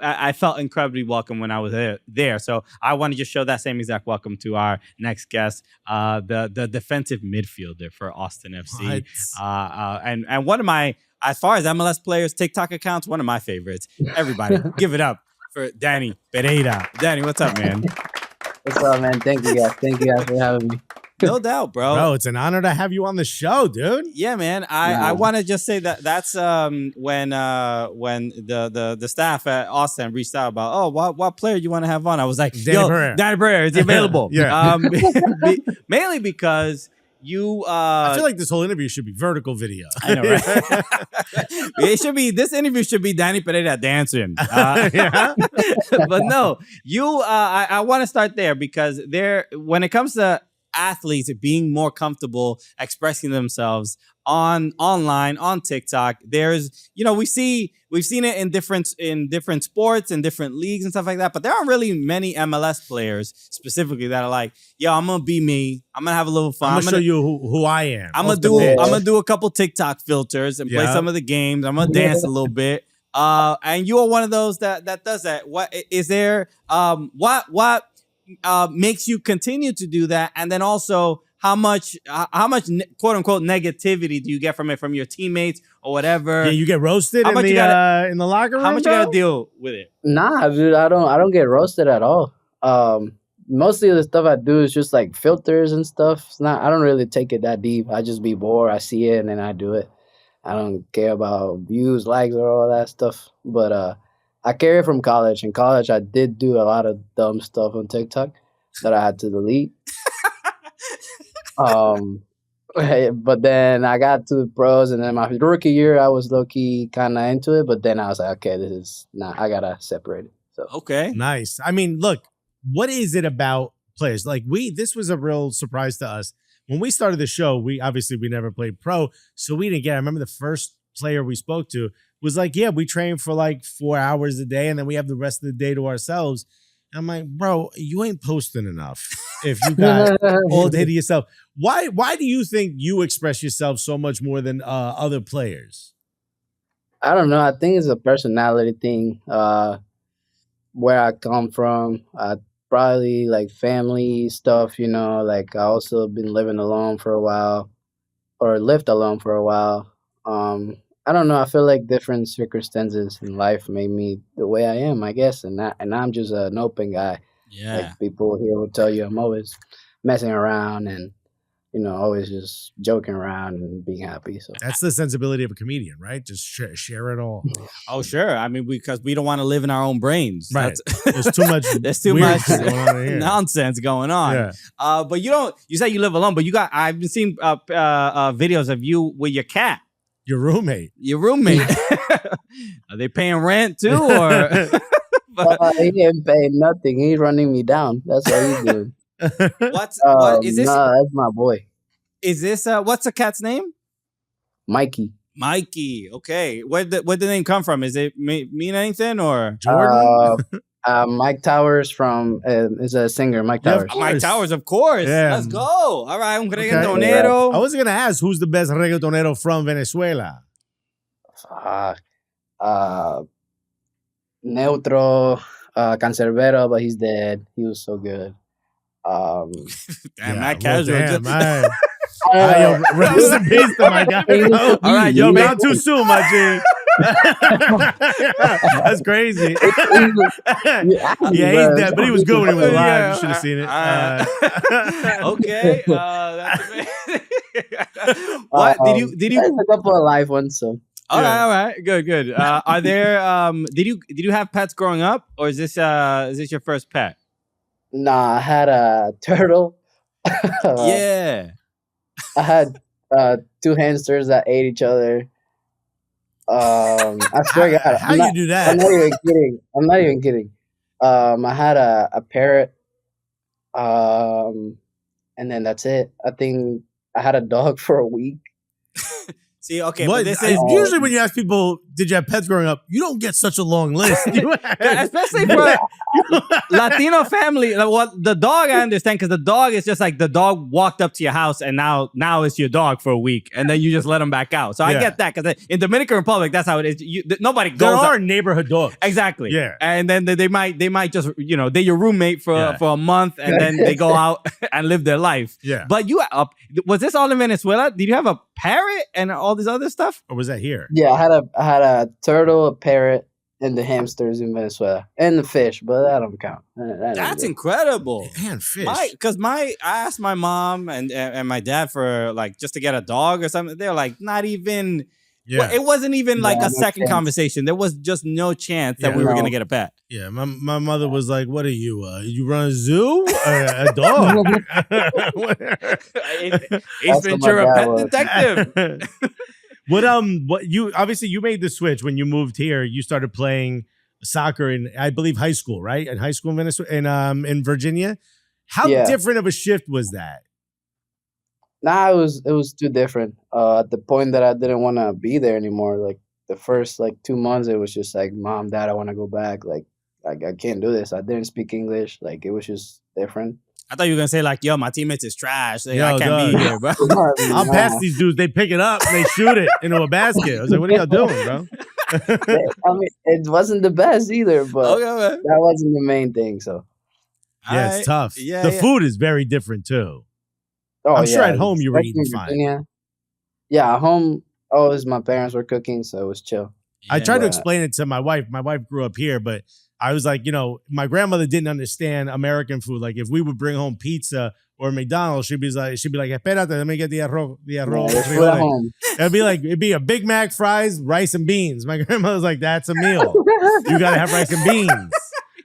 I felt incredibly welcome when I was there. So I want to just show that same exact welcome to our next guest, the defensive midfielder for Austin FC, and one of my, as far as MLS players TikTok accounts, one of my favorites. Everybody, give it up for Dani Pereira. Dani, what's up, man? What's up, man? Thank you guys for having me. No doubt, bro. Bro, it's an honor to have you on the show, dude. Yeah, man. I want to just say that's when the staff at Austin reached out about, what player you want to have on? I was like, Dani Pereira, is he available? Yeah. Mainly because you I feel like this whole interview should be vertical video. I know, right? This interview should be Dani Pereira dancing. But no, I want to start there because when it comes to athletes being more comfortable expressing themselves online on TikTok, there's we've seen it in different sports and different leagues and stuff like that, but there aren't really many MLS players specifically that are like, yo, I'm gonna be me, I'm gonna have a little fun, I'm gonna show you who I am. I'm gonna do a couple TikTok filters and play some of the games, I'm gonna dance a little bit, and you are one of those that does that. What is there? What makes you continue to do that? And then also, how much quote unquote negativity do you get from it, from your teammates or whatever? Yeah, you get roasted in the locker room. How much you gotta deal with it? Nah, dude, I don't get roasted at all. Mostly of the stuff I do is just like filters and stuff. I don't really take it that deep. I just be bored. I see it and then I do it. I don't care about views, likes, or all that stuff. But I carry it from college. In college, I did do a lot of dumb stuff on TikTok that I had to delete. But then I got to the pros, and then my rookie year, I was low-key kind of into it. But then I was like, okay, this is not. I gotta separate it. So okay, nice. I mean, look, what is it about players? Like this was a real surprise to us when we started the show. We never played pro, so we didn't get. I remember the first player we spoke to was like, yeah, we train for like 4 hours a day and then we have the rest of the day to ourselves. And I'm like, bro, you ain't posting enough if you got all day to yourself. Why do you think you express yourself so much more than other players? I don't know. I think it's a personality thing. Where I come from, probably like family stuff, like I also been living alone for a while or lived alone for a while. I don't know. I feel like different circumstances in life made me the way I am, I guess. And I'm just an open guy. Yeah. Like people here will tell you I'm always messing around and, always just joking around and being happy. So that's the sensibility of a comedian, right? Just share it all. Oh, sure. I mean, because we don't want to live in our own brains. Right. There's too much. There's too weird much shit going on here. nonsense going on. Yeah. But you say you live alone, but I've been seeing videos of you with your cat. Your roommate. Are they paying rent too, or? He ain't paying nothing. He's running me down. That's what he's doing. What is this? No, that's my boy. Is this what's the cat's name? Mikey. Mikey. Okay. Where did the name come from? Is it mean anything or Jordan? Mike Towers is a singer. Mike Towers. Mike Towers, of course. Yeah. Let's go. All right, un I reggaetonero. was gonna ask who's the best reggaetonero from Venezuela. Neutro, Cancerbero, but he's dead. He was so good. Damn, that casual. Damn, yo, rest in peace to my guy. All right, yo, not too soon, my G. That's crazy. Yeah, he's dead, but he was good when he was alive. You should have seen it. Okay. That's amazing. What did you? There's a couple of live ones. So All right, good. Are there? Did you have pets growing up, or is this your first pet? Nah, I had a turtle. Yeah. I had 2 hamsters that ate each other. I swear to God, How you do that? I'm not even kidding. I had a parrot. And then that's it. I think I had a dog for a week. See, okay, What? but this is Usually when you ask people, did you have pets growing up? You don't get such a long list. especially for a Latino family. Like, what the dog, I understand, because the dog is just like the dog walked up to your house and now it's your dog for a week, and then you just let him back out. So I get that, because in Dominican Republic, that's how it is. Nobody goes. There up. are neighborhood dogs. Exactly. Yeah. And then they might just, they're your roommate for a month, and then they go out and live their life. Yeah. But was this all in Venezuela? Did you have a parrot and all this other stuff? Or was that here? Yeah, I had a turtle, a parrot, and the hamsters in Venezuela, and the fish, but that don't count. That's incredible. Man, fish. Because I asked my mom and my dad for just to get a dog or something. They're like, not even. Yeah. Well, it wasn't even like No a second chance. conversation. There was just no chance that we were gonna get a pet. Yeah, my mother was like, "What are you? You run a zoo? A dog?" Ace Ventura, pet detective. What you obviously you made the switch when you moved here. You started playing soccer in, I believe, high school, right? In high school in Venezuela, in Virginia. How different of a shift was that? Nah, it was too different. At the point that I didn't want to be there anymore. Like the first 2 months, it was just like, Mom, Dad, I want to go back. Like I can't do this. I didn't speak English. Like it was just different. I thought you were gonna say yo, my teammates is trash. I Yo, can't be here, bro. I'll pass these dudes. They pick it up, they shoot it into a basket. I was like, "What are y'all doing, bro?" I mean, it wasn't the best either, but that wasn't the main thing. So yeah, it's tough. Yeah, the food is very different too. Oh, I'm sure at home you were eating fine. Virginia. Yeah, at home, always my parents were cooking, so it was chill. I tried to explain it to my wife. My wife grew up here, but I was like, my grandmother didn't understand American food. Like if we would bring home pizza or McDonald's, she'd be like, "Espérate, let me get the arroz." It'd be a Big Mac, fries, rice and beans. My grandmother was like, "That's a meal. You gotta have rice and beans."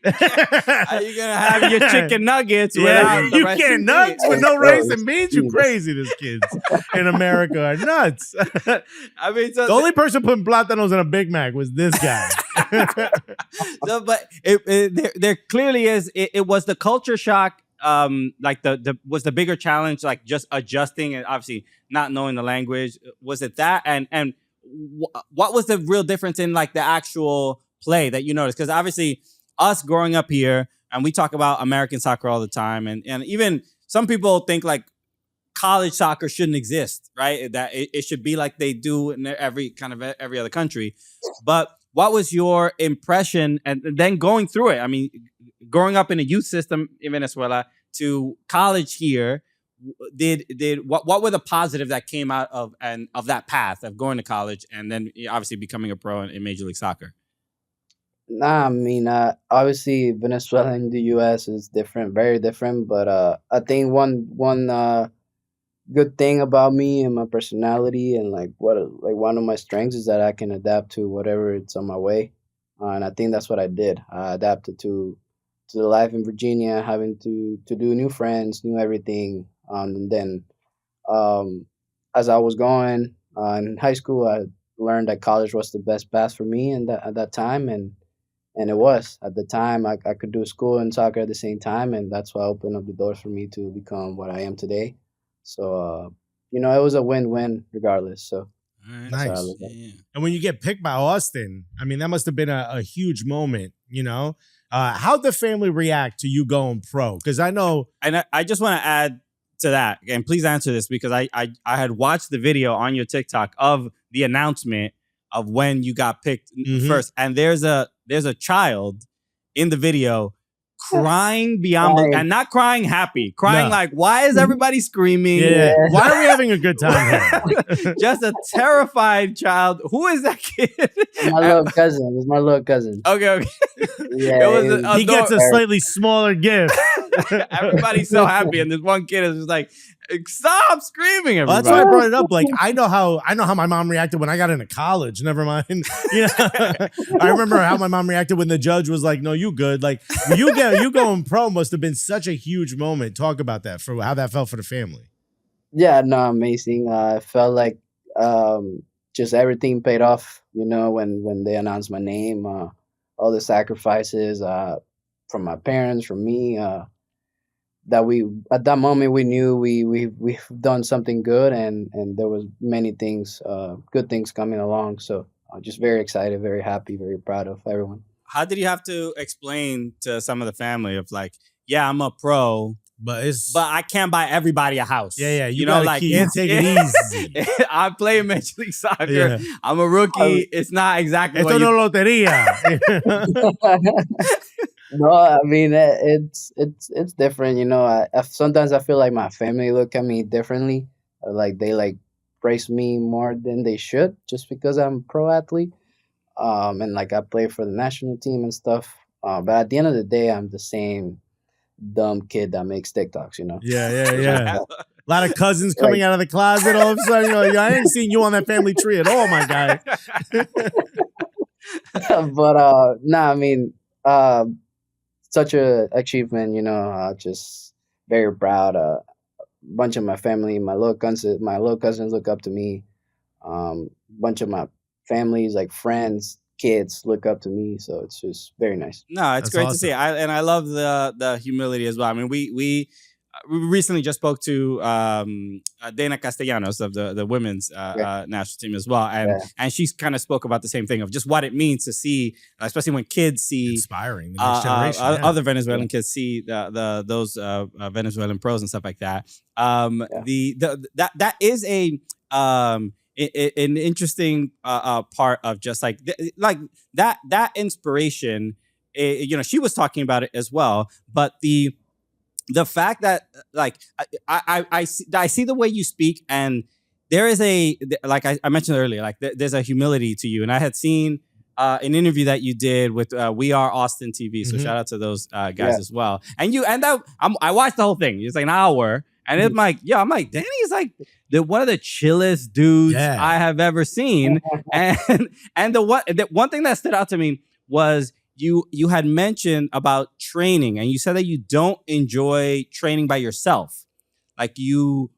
Are you gonna have your chicken nuggets? Yeah, you can't nuts with no rice and beans. You crazy? These kids in America are nuts. I mean, so the only person putting plátanos in a Big Mac was this guy. No, but there clearly is. It was the culture shock. Was the bigger challenge, just adjusting and obviously not knowing the language. Was it that? And what was the real difference in like the actual play that you noticed? Because obviously us growing up here, and we talk about American soccer all the time, and even some people think like college soccer shouldn't exist, right? That it should be like they do in every other country. But what was your impression, and then going through it? I mean, growing up in a youth system in Venezuela to college here, what were the positives that came out of that path of going to college and then obviously becoming a pro in Major League Soccer? Nah, I mean, obviously Venezuela and the U.S. is different, very different. But I think one good thing about me and my personality and like one of my strengths is that I can adapt to whatever it's on my way, and I think that's what I did. I adapted to the life in Virginia, having to do new friends, new everything, and then as I was going in high school, I learned that college was the best path for me, and at that time, and it was at the time I could do school and soccer at the same time, and that's why opened up the doors for me to become what I am today. So it was a win-win regardless. So Right. that's how I Nice. look at it. Yeah. And when you get picked by Austin, I mean, that must have been a huge moment, you know? How'd the family react to you going pro? Because I know. And I just want to add to that, and please answer this, because I had watched the video on your TikTok of the announcement of when you got picked first, and there's a child in the video crying beyond Crying. and not crying happy, crying No. like, why is everybody screaming? Yeah. Why are we having a good time here? Just a terrified child. Who is that kid? My little cousin. It's my little cousin. Okay. Yeah, It was He gets a slightly smaller gift. Everybody's so happy, and this one kid is just like, stop screaming! Well, Everybody. that's why I brought it up. Like, I know how my mom reacted when I got into college. Never mind. You know, I remember how my mom reacted when the judge was like, "No, you good." Like, you going pro must have been such a huge moment. Talk about that, for how that felt for the family. Yeah, no, amazing. I felt like just everything paid off. When they announced my name, all the sacrifices from my parents, from me. That we at that moment we knew we've done something good, and there was many things, good things coming along. So just very excited, very happy, very proud of everyone. How did you have to explain to some of the family of like, yeah, I'm a pro, But I can't buy everybody a house. yeah, you know, gotta like take it easy. I play in Major League Soccer. Yeah. I'm a rookie. It's not exactly Esto what no you. lotería. No, I mean it's different. Sometimes I feel like my family look at me differently, or like they like praise me more than they should, just because I'm a pro athlete. And like I play for the national team and stuff. But at the end of the day, I'm the same dumb kid that makes TikToks. Yeah. A lot of cousins coming out of the closet all of a sudden. I ain't seen you on that family tree at all, my guy. But nah, I mean, such a achievement. Just very proud. A bunch of my family, my little cousins look up to me. Bunch of my families, like friends, kids, look up to me. So it's just very nice. No, it's That's great to awesome. see. I love the humility as well. I mean, we recently just spoke to Dana Castellanos of the women's national team as well, and she kind of spoke about the same thing of just what it means to see, especially when kids see Inspiring the next generation. other Venezuelan kids see those Venezuelan pros and stuff like that. That is an interesting part of just like that inspiration. She was talking about it as well, but the fact that like I see the way you speak, and there is like I mentioned earlier, like there's a humility to you, and I had seen an interview that you did with We Are Austin TV, so shout out to those guys as well. And I watched the whole thing. It's like an hour, and it's like, Danny's like one of the chillest dudes I have ever seen, and the one thing that stood out to me was you had mentioned about training, and you said that you don't enjoy training by yourself. Like you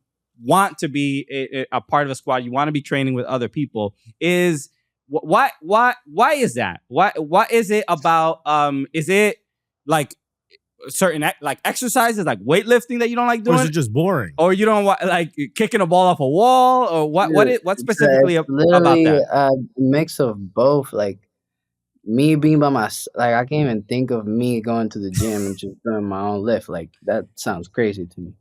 want to be a part of a squad. You want to be training with other people. Why is that? What is it about? Is it like certain like exercises, like weightlifting that you don't like doing, or is it just boring? or you don't want like kicking a ball off a wall, or what specifically It's about literally that? a mix of both. Like me being by myself, like I can't even think of me going to the gym and just doing my own lift. Like that sounds crazy to me.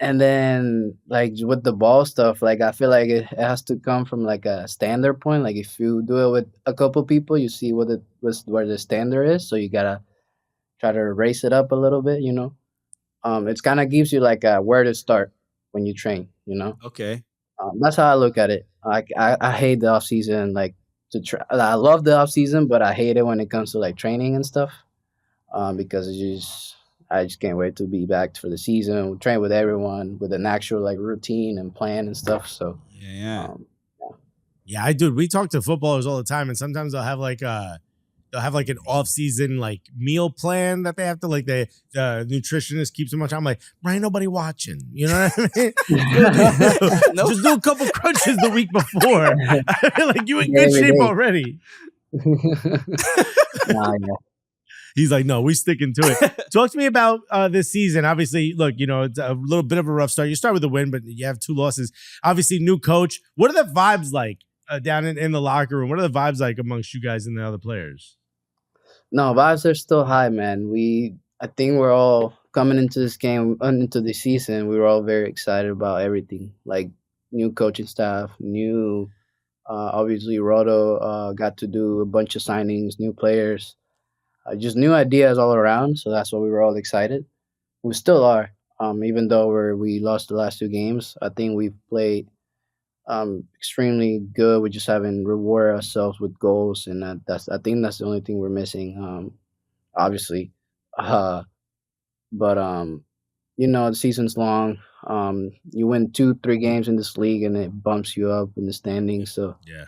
And then like with the ball stuff, like I feel like it has to come from like a standard point. Like if you do it with a couple people, you see where the standard is. So you gotta try to raise it up a little bit, you know. It's kind of gives you like where to start when you train, you know. Okay. That's how I look at it. Like I hate the off season. Like I love the off season, but I hate it when it comes to like training and stuff. Because I just can't wait to be back for the season. Train with everyone with an actual like routine and plan and stuff. So Yeah. Yeah, we talk to footballers all the time, and sometimes they'll have like an off-season like meal plan that they have to like the nutritionist keeps them on. I'm like, Brian, nobody watching. You know what I mean? Nope. Just do a couple crunches the week before. Like you in good shape already. Nah, yeah. He's like, no, we sticking to it. Talk to me about this season. Obviously, look, you know, it's a little bit of a rough start. You start with a win, but you have 2 losses. Obviously, new coach. What are the vibes like down in the locker room? What are the vibes like amongst you guys and the other players? No, vibes are still high, man. I think we're all coming into this game, into the season. We were all very excited about everything, like new coaching staff, new. Obviously, Roto got to do a bunch of signings, new players. Just new ideas all around, so that's why we were all excited. We still are, even though we lost the last 2 games. I think we've played extremely good. We just haven't rewarded ourselves with goals, and I think that's the only thing we're missing. Obviously, but you know the season's long. You win 2-3 games in this league, and it bumps you up in the standings. So yeah,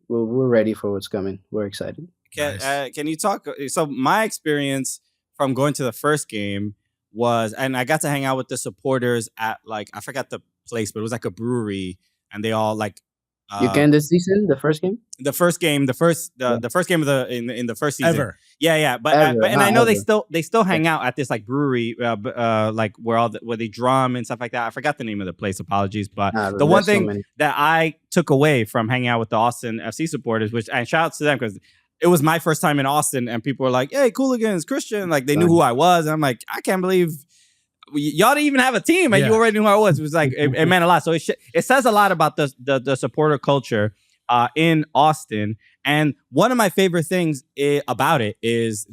we're ready for what's coming. We're excited. Can you talk? So my experience from going to the first game was, and I got to hang out with the supporters at like, I forgot the place, but it was like a brewery, and they all like. You came this season, the first game? The first game of the in the first season ever. Yeah, but I know they still hang out at this like brewery, like where they drum and stuff like that. I forgot the name of the place. Apologies, but the one thing that I took away from hanging out with the Austin FC supporters, and shout out to them because it was my first time in Austin, and people were like, "Hey, Cooligans, Christian!" Like they knew who I was, and I'm like, I can't believe y'all didn't even have a team, and you already knew who I was. It was like it meant a lot. So it says a lot about the supporter culture in Austin. And one of my favorite things about it is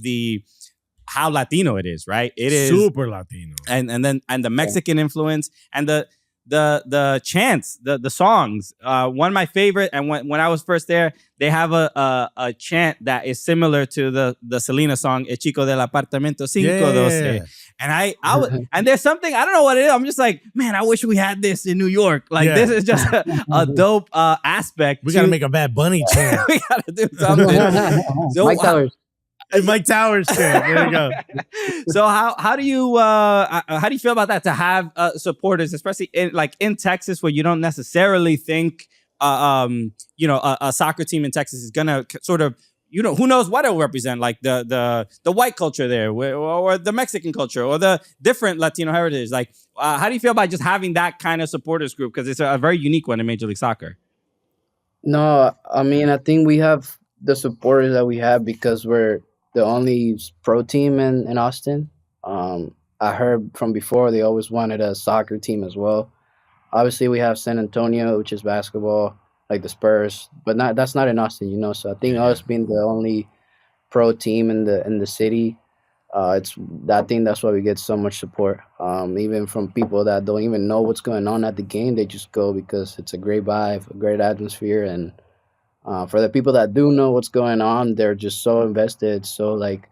how Latino it is. Right? It is super Latino, and the Mexican influence and the chants, the songs. One of my favorite, and when I was first there, they have a chant that is similar to the Selena song "El Chico del Apartamento 512." And I and there's something, I don't know what it is. I'm just like, man, I wish we had this in New York. Like this is just a dope aspect. We gotta make a Bad Bunny chant. We gotta do something. So, Mike Towers. Mike Towers chant. There you go. So how do you feel about that, to have supporters, especially in Texas, where you don't necessarily think a soccer team in Texas is gonna sort of, who knows what it'll represent, like the white culture there, or the Mexican culture, or the different Latino heritage. Like, how do you feel about just having that kind of supporters group? Because it's a very unique one in Major League Soccer. No, I mean, I think we have the supporters that we have because we're the only pro team in Austin. I heard from before they always wanted a soccer team as well. Obviously, we have San Antonio, which is basketball, like the Spurs, but that's not in Austin, So I think us being the only pro team in the city, I think that's why we get so much support. Even from people that don't even know what's going on at the game, they just go because it's a great vibe, a great atmosphere, and for the people that do know what's going on, they're just so invested, so like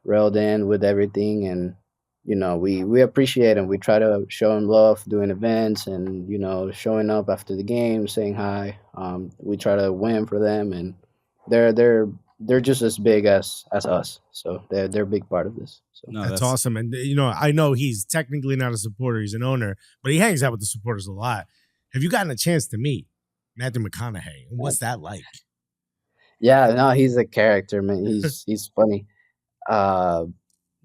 railed in with everything, and we appreciate them. We try to show them love doing events and, showing up after the game, saying hi. We try to win for them, and they're just as big as us. So they're a big part of this. So no, that's awesome. And, I know he's technically not a supporter. He's an owner, but he hangs out with the supporters a lot. Have you gotten a chance to meet Matthew McConaughey? What's that like? Yeah, no, he's a character, man. He's funny. I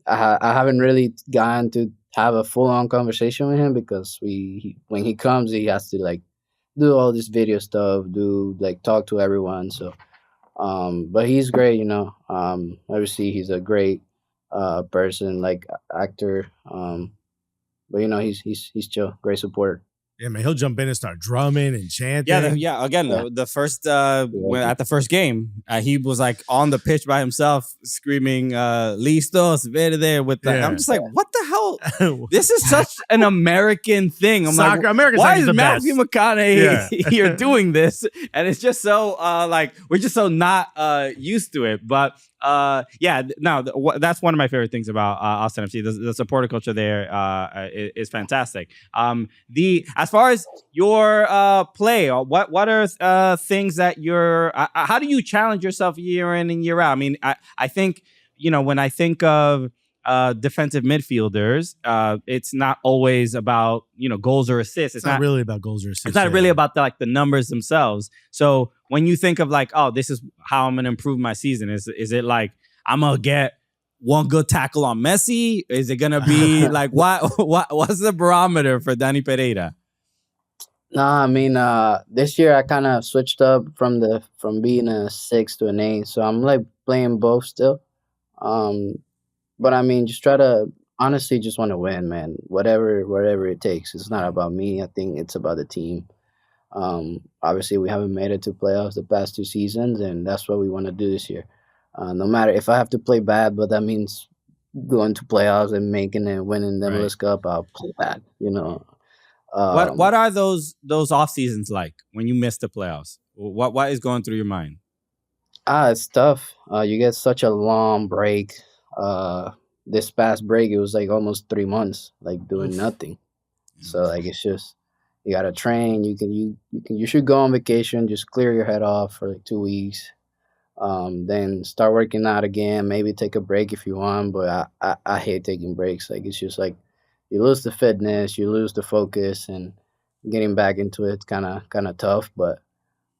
haven't really gotten to have a full on conversation with him because when he comes, he has to like do all this video stuff, do like talk to everyone. So, but he's great, you know. Obviously, he's a great person, like actor. But you know, he's chill, great supporter. Yeah, man, he'll jump in and start drumming and chanting. Yeah. Again, the first at the first game, he was like on the pitch by himself, screaming "Listos, verde" with the. Yeah. I'm just like, what the hell? This is such an American thing. I'm Soccer, like, American why soccer's is the Matthew best. McConaughey here doing this? And it's just so like we're just so not used to it. But yeah, no, that's one of my favorite things about Austin FC. The supporter culture there is fantastic. As far as your play, what are things that you're? How do you challenge yourself year in and year out? I mean, I think when I think of defensive midfielders, it's not always about goals or assists. It's not really about goals or assists. It's not really about the numbers themselves. So when you think of like, oh, this is how I'm gonna improve my season, is it like I'm gonna get one good tackle on Messi? Is it gonna be like what's the barometer for Dani Pereira? Nah, I mean, this year I kind of switched up from being a 6 to an 8, so I'm like playing both still. But I mean, just honestly just want to win, man. Whatever it takes. It's not about me. I think it's about the team. Obviously, we haven't made it to playoffs the past 2 seasons, and that's what we want to do this year. No matter if I have to play bad, but that means going to playoffs and making it, winning the MLS Cup, I'll play bad. What are those off seasons like when you miss the playoffs? What is going through your mind? It's tough. You get such a long break. This past break, it was like almost 3 months, like doing nothing. So like it's just you gotta train. You should go on vacation, just clear your head off for like 2 weeks. Then start working out again. Maybe take a break if you want, but I hate taking breaks. Like it's just like you lose the fitness, you lose the focus, and getting back into it's kind of tough. But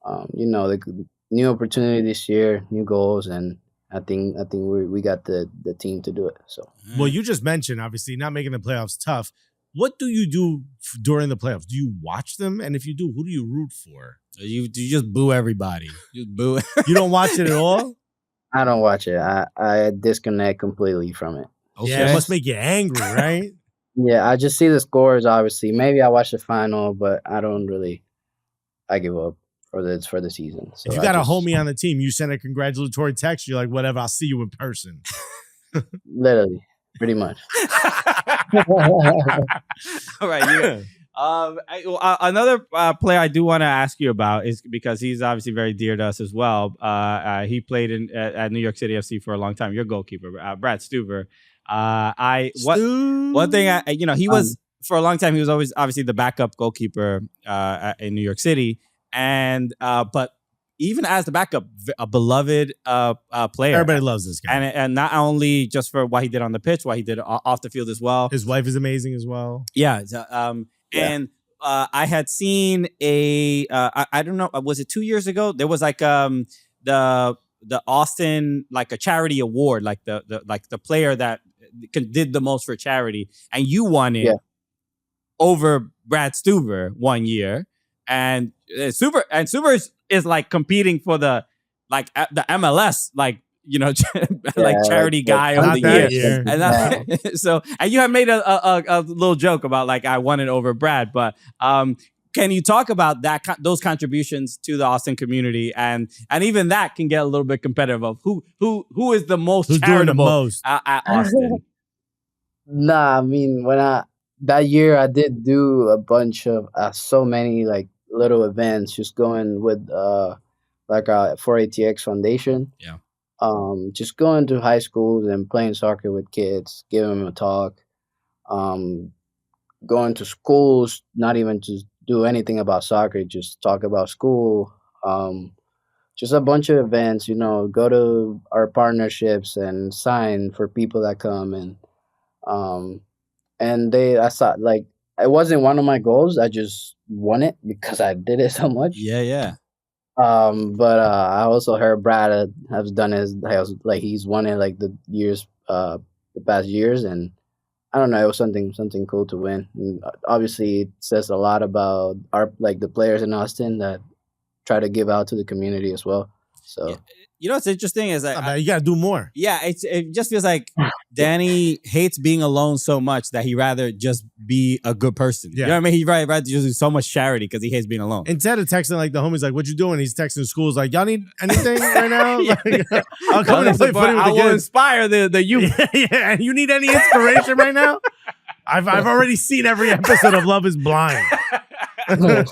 the new opportunity this year, new goals, and I think we got the team to do it. So well, you just mentioned obviously not making the playoffs tough. What do you do during the playoffs? Do you watch them? And if you do, who do you root for? You just boo everybody. You boo. You don't watch it at all? I don't watch it. I disconnect completely from it. Okay. Yeah, it must make you angry, right? Yeah, I just see the scores. Obviously, maybe I watch the final, but I don't really. I give up for the season. So if you got a homie on the team, you send a congratulatory text. You're like, whatever. I'll see you in person. Literally, pretty much. All right. Another player I do want to ask you about is because he's obviously very dear to us as well. He played at New York City FC for a long time. Your goalkeeper, Brad Stuver. One thing he was for a long time. He was always obviously the backup goalkeeper in New York City, and but even as the backup, a beloved player. Everybody loves this guy. And not only just for what he did on the pitch, what he did off the field as well. His wife is amazing as well. Yeah. And I had seen I don't know, was it 2 years ago? There was like the Austin, like a charity award, like the player that did the most for charity. And you won it over Brad Stuver one year. And Stuver is like competing for the MLS, like charity guy of the year. And so you have made a little joke about like I won it over Brad, but can you talk about those contributions to the Austin community, and even that can get a little bit competitive of who is the most charitable at Austin? Nah, I mean that year I did do a bunch of so many like little events, just going with for ATX Foundation. Yeah. Just going to high schools and playing soccer with kids, giving them a talk. Going to schools, not even to do anything about soccer, just talk about school. Just a bunch of events, go to our partnerships and sign for people that come, and I saw like it wasn't one of my goals. I just won it because I did it so much. Yeah. But I also heard Brad has done he's won it like the years the past years, and I don't know, it was something cool to win. And obviously, it says a lot about the players in Austin that try to give out to the community as well. So. Yeah. You know what's interesting is that you got to do more. Yeah, it just feels like Danny hates being alone so much that he rather just be a good person. Yeah. You know what I mean? He'd rather just do so much charity because he hates being alone. Instead of texting like the homies, like, what you doing? He's texting schools like, y'all need anything right now? Yeah. Like, I'll come and play footy with I the will kids. inspire the youth. Yeah, and you need any inspiration right now? I've already seen every episode of Love is Blind. Last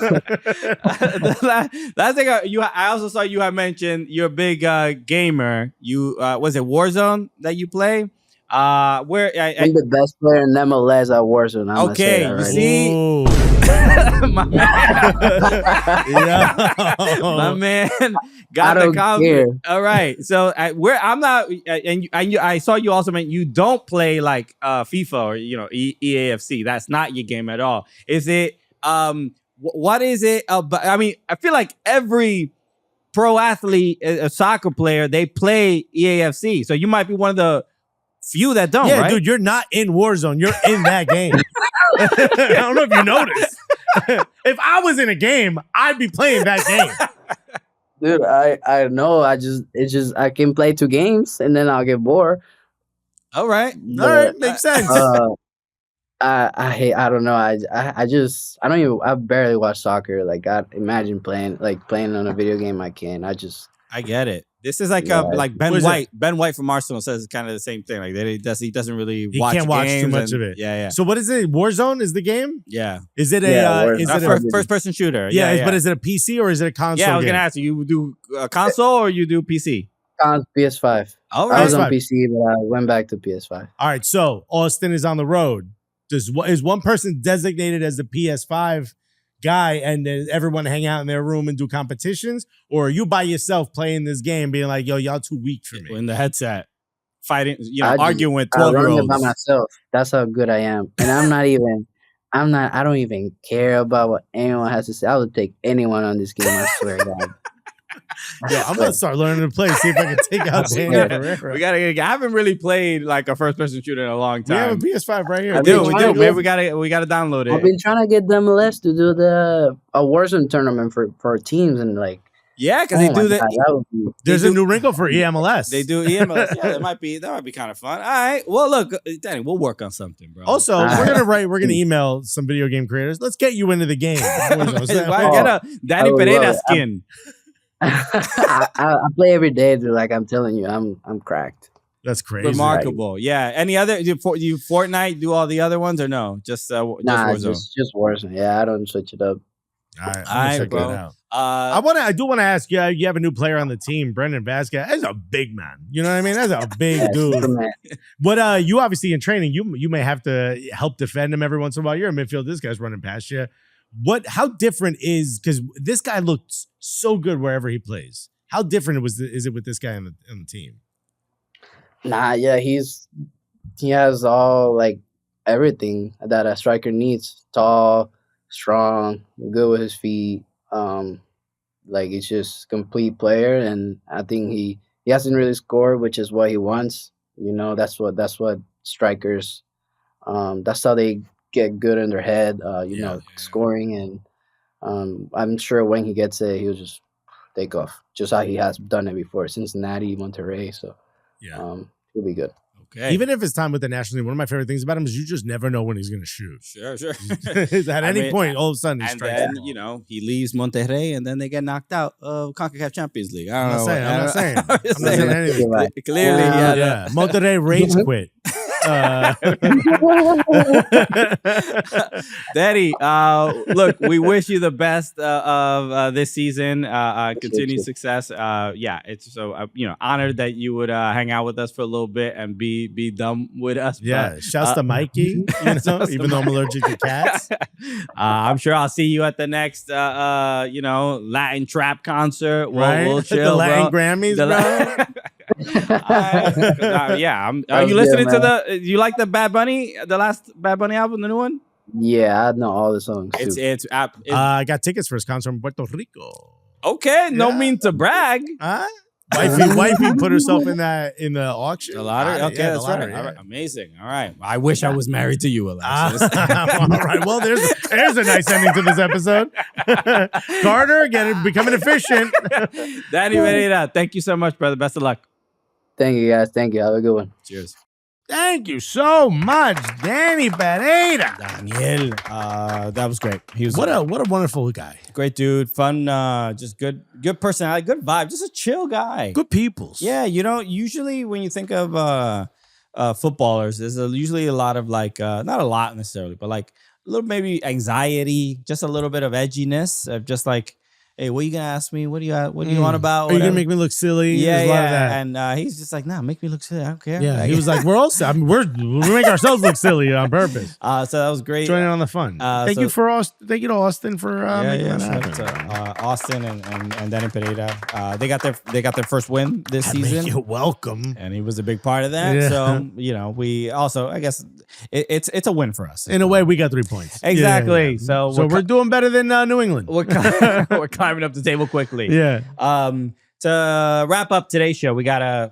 thing I also saw you had mentioned you're a big gamer. You was it Warzone that you play? I'm the best player in MLS at Warzone. I'm gonna say that you right see, Ooh. my man, my man got I the don't confidence. care. All right, so I'm not, and I saw you also meant you don't play like FIFA or EAFC. That's not your game at all. Is it? What is it? I mean, I feel like every pro athlete, a soccer player, they play EAFC. So you might be one of the few that don't, Yeah, right? dude, you're not in Warzone. You're in that game. I don't know if you noticed. If I was in a game, I'd be playing that game. Dude, I know. I can play 2 games and then I'll get bored. All right. All right, makes sense. I don't know. I barely watch soccer. Like, I imagine playing on a video game. I can't. I get it. This is like like Ben White. Ben White from Arsenal says it's kind of the same thing. Like he doesn't really watch. He can't watch games too much of it. Yeah. So what is it? Warzone is the game? Yeah. Is it First person shooter? Yeah, but is it a PC or is it a console? Yeah, I was game? gonna ask you. You do a console or you do PC? PS5. All I right. was on PC, but I went back to PS5. All right. So Austin is on the road. Is one person designated as the PS5 guy and then everyone hang out in their room and do competitions? Or are you by yourself playing this game being like, yo, y'all too weak for me? In the headset, fighting, arguing with 12-year-olds. I run it by myself. That's how good I am. And I don't even care about what anyone has to say. I would take anyone on this game, I swear to God. Yeah, I'm gonna start learning to play. See if I can take out Dani Pereira. I haven't really played like a first person shooter in a long We have time. a PS5 right here. We do. Maybe we gotta download it. I've been trying to get the MLS to do a Warzone tournament for teams and like. Yeah, because they do that. There's a new wrinkle for EMLS. They do EMLS. Yeah, that might be kind of fun. All right. Well, look, Danny, we'll work on something, bro. Also, we're gonna email some video game creators. Let's get you into the game. Get a Dani Pereira skin. I play every day, dude. Like I'm telling you, I'm cracked. That's crazy. Remarkable. Yeah. Any other? You Fortnite? Do all the other ones or no? Just Warzone. Just Warzone. Yeah, I don't switch it up. All right, check bro. that out. I do want to ask you. You have a new player on the team, Brendan Vasquez. That's a big man. You know what I mean? That's a big dude. But you obviously in training, you may have to help defend him every once in a while. You're in midfield. This guy's running past you. How different is, because this guy looks so good wherever he plays. How different is it with this guy on the team? Nah, yeah, he has all like everything that a striker needs. Tall, strong, good with his feet. Like he's just complete player, and I think he hasn't really scored, which is what he wants. You know, that's what strikers. That's how they get good in their head. Scoring, and I'm sure when he gets it, he'll just take off, just how he has done it before, Cincinnati, Monterrey. So he'll be good. Okay. Even if it's time with the national team, one of my favorite things about him is you just never know when he's going to shoot. Sure. At any point, all of a sudden, he strikes. And then, he leaves Monterrey, and then they get knocked out of CONCACAF Champions League. I'm not saying anything. Clearly, yeah. Monterrey rage quit. Daddy, look, we wish you the best of this season. Continued success. It's so honored that you would hang out with us for a little bit and be done with us. Yeah, shouts to Mikey. Even though I'm allergic to cats. I'm sure I'll see you at the next Latin trap concert. We'll chill, the Latin bro. Grammys, bro. Are you listening to you like the Bad Bunny, the last Bad Bunny album, the new one? Yeah, I know all the songs. I got tickets for his concert in Puerto Rico. Okay, no mean to brag. Wifey put herself in the auction. The lottery? Okay, Yeah, that's the lottery, right. All yeah. right. Amazing. All right. I wish I was married to you, Alexis. All right. Well, there's a nice ending to this episode. Carter, again, becoming efficient. Dani Pereira, thank you so much, brother. Best of luck. Thank you, guys. Thank you. Have a good one. Cheers. Thank you so much, Dani Pereira. Daniel, that was great. He was What a wonderful guy. great dude, fun, just good personality, good vibe, just a chill guy. Good peoples. Yeah, usually when you think of footballers, there's usually a lot of like, not a lot necessarily, but like a little maybe anxiety, just a little bit of edginess of just like, hey, what are you gonna ask me? What do you want about? Are you gonna make me look silly? Yeah, There's a lot of yeah. that. And he's just like, nah, make me look silly. I don't care. Yeah, Like, he was like, we're all. I mean, we make ourselves look silly on purpose. so that was great. Joining on the fun. Thank you to Austin for making that happen. Shout out to Austin and Dani Pereira. They got their first win this season. You're welcome. And he was a big part of that. Yeah. So, we also, I guess, it's a win for us. In a way, we got 3 points. Exactly. Yeah. So we're doing better than New England. we're climbing up the table quickly. Yeah. To wrap up today's show, we got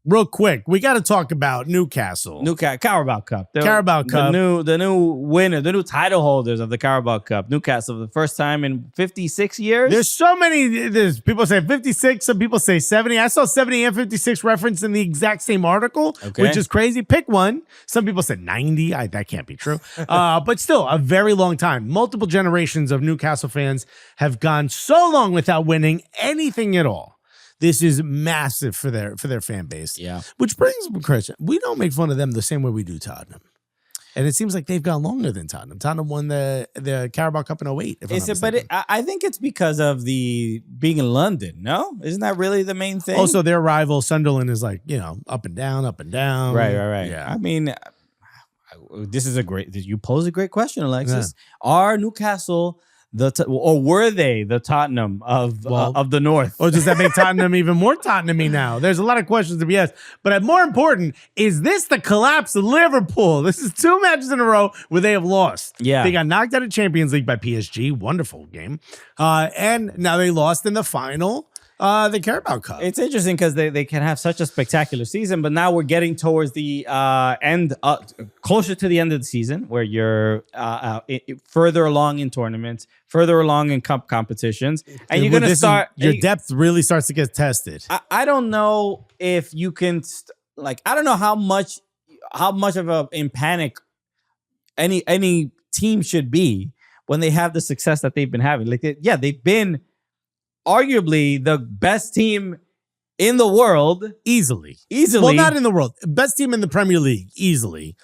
Real quick, we got to talk about Newcastle. Carabao Cup. Carabao Cup. The new winner, the new title holders of the Carabao Cup. Newcastle, the first time in 56 years. There's so many. There's people say 56. Some people say 70. I saw 70 and 56 referenced in the exact same article, which is crazy. Pick one. Some people said 90. That can't be true. But still, a very long time. Multiple generations of Newcastle fans have gone so long without winning anything at all. This is massive for their fan base. Yeah. Which brings up a question. We don't make fun of them the same way we do Tottenham. And it seems like they've gone longer than Tottenham. Tottenham won the Carabao Cup in 08. I think it's because of the being in London, no? Isn't that really the main thing? Also, their rival, Sunderland, is like, up and down, up and down. Right. Yeah. I mean, this is you pose a great question, Alexis. Yeah. Are Newcastle or were they the Tottenham of the North? Or does that make Tottenham even more Tottenham-y now? There's a lot of questions to be asked. But more important, is this the collapse of Liverpool? This is 2 matches in a row where they have lost. Yeah. They got knocked out of Champions League by PSG. Wonderful game. And now they lost in the final. The Carabao Cup. It's interesting because they can have such a spectacular season, but now we're getting towards the end, closer to the end of the season, where you're further along in tournaments, further along in cup competitions, and you're going to start. Your depth really starts to get tested. I don't know if you can, I don't know how much of in panic any team should be when they have the success that they've been having. They've been arguably the best team in the world. Easily. Well, not in the world. Best team in the Premier League. Easily.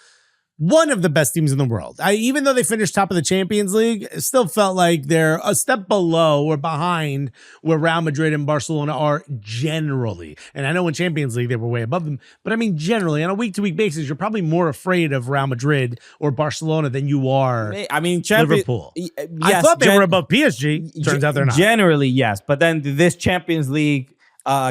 One of the best teams in the world. Even though they finished top of the Champions League, it still felt like they're a step below or behind where Real Madrid and Barcelona are generally. And I know in Champions League they were way above them, but I mean generally on a week-to-week basis, you're probably more afraid of Real Madrid or Barcelona than you are Liverpool. Yes, I thought they were above PSG. Turns out they're not. Generally, yes. But then this Champions League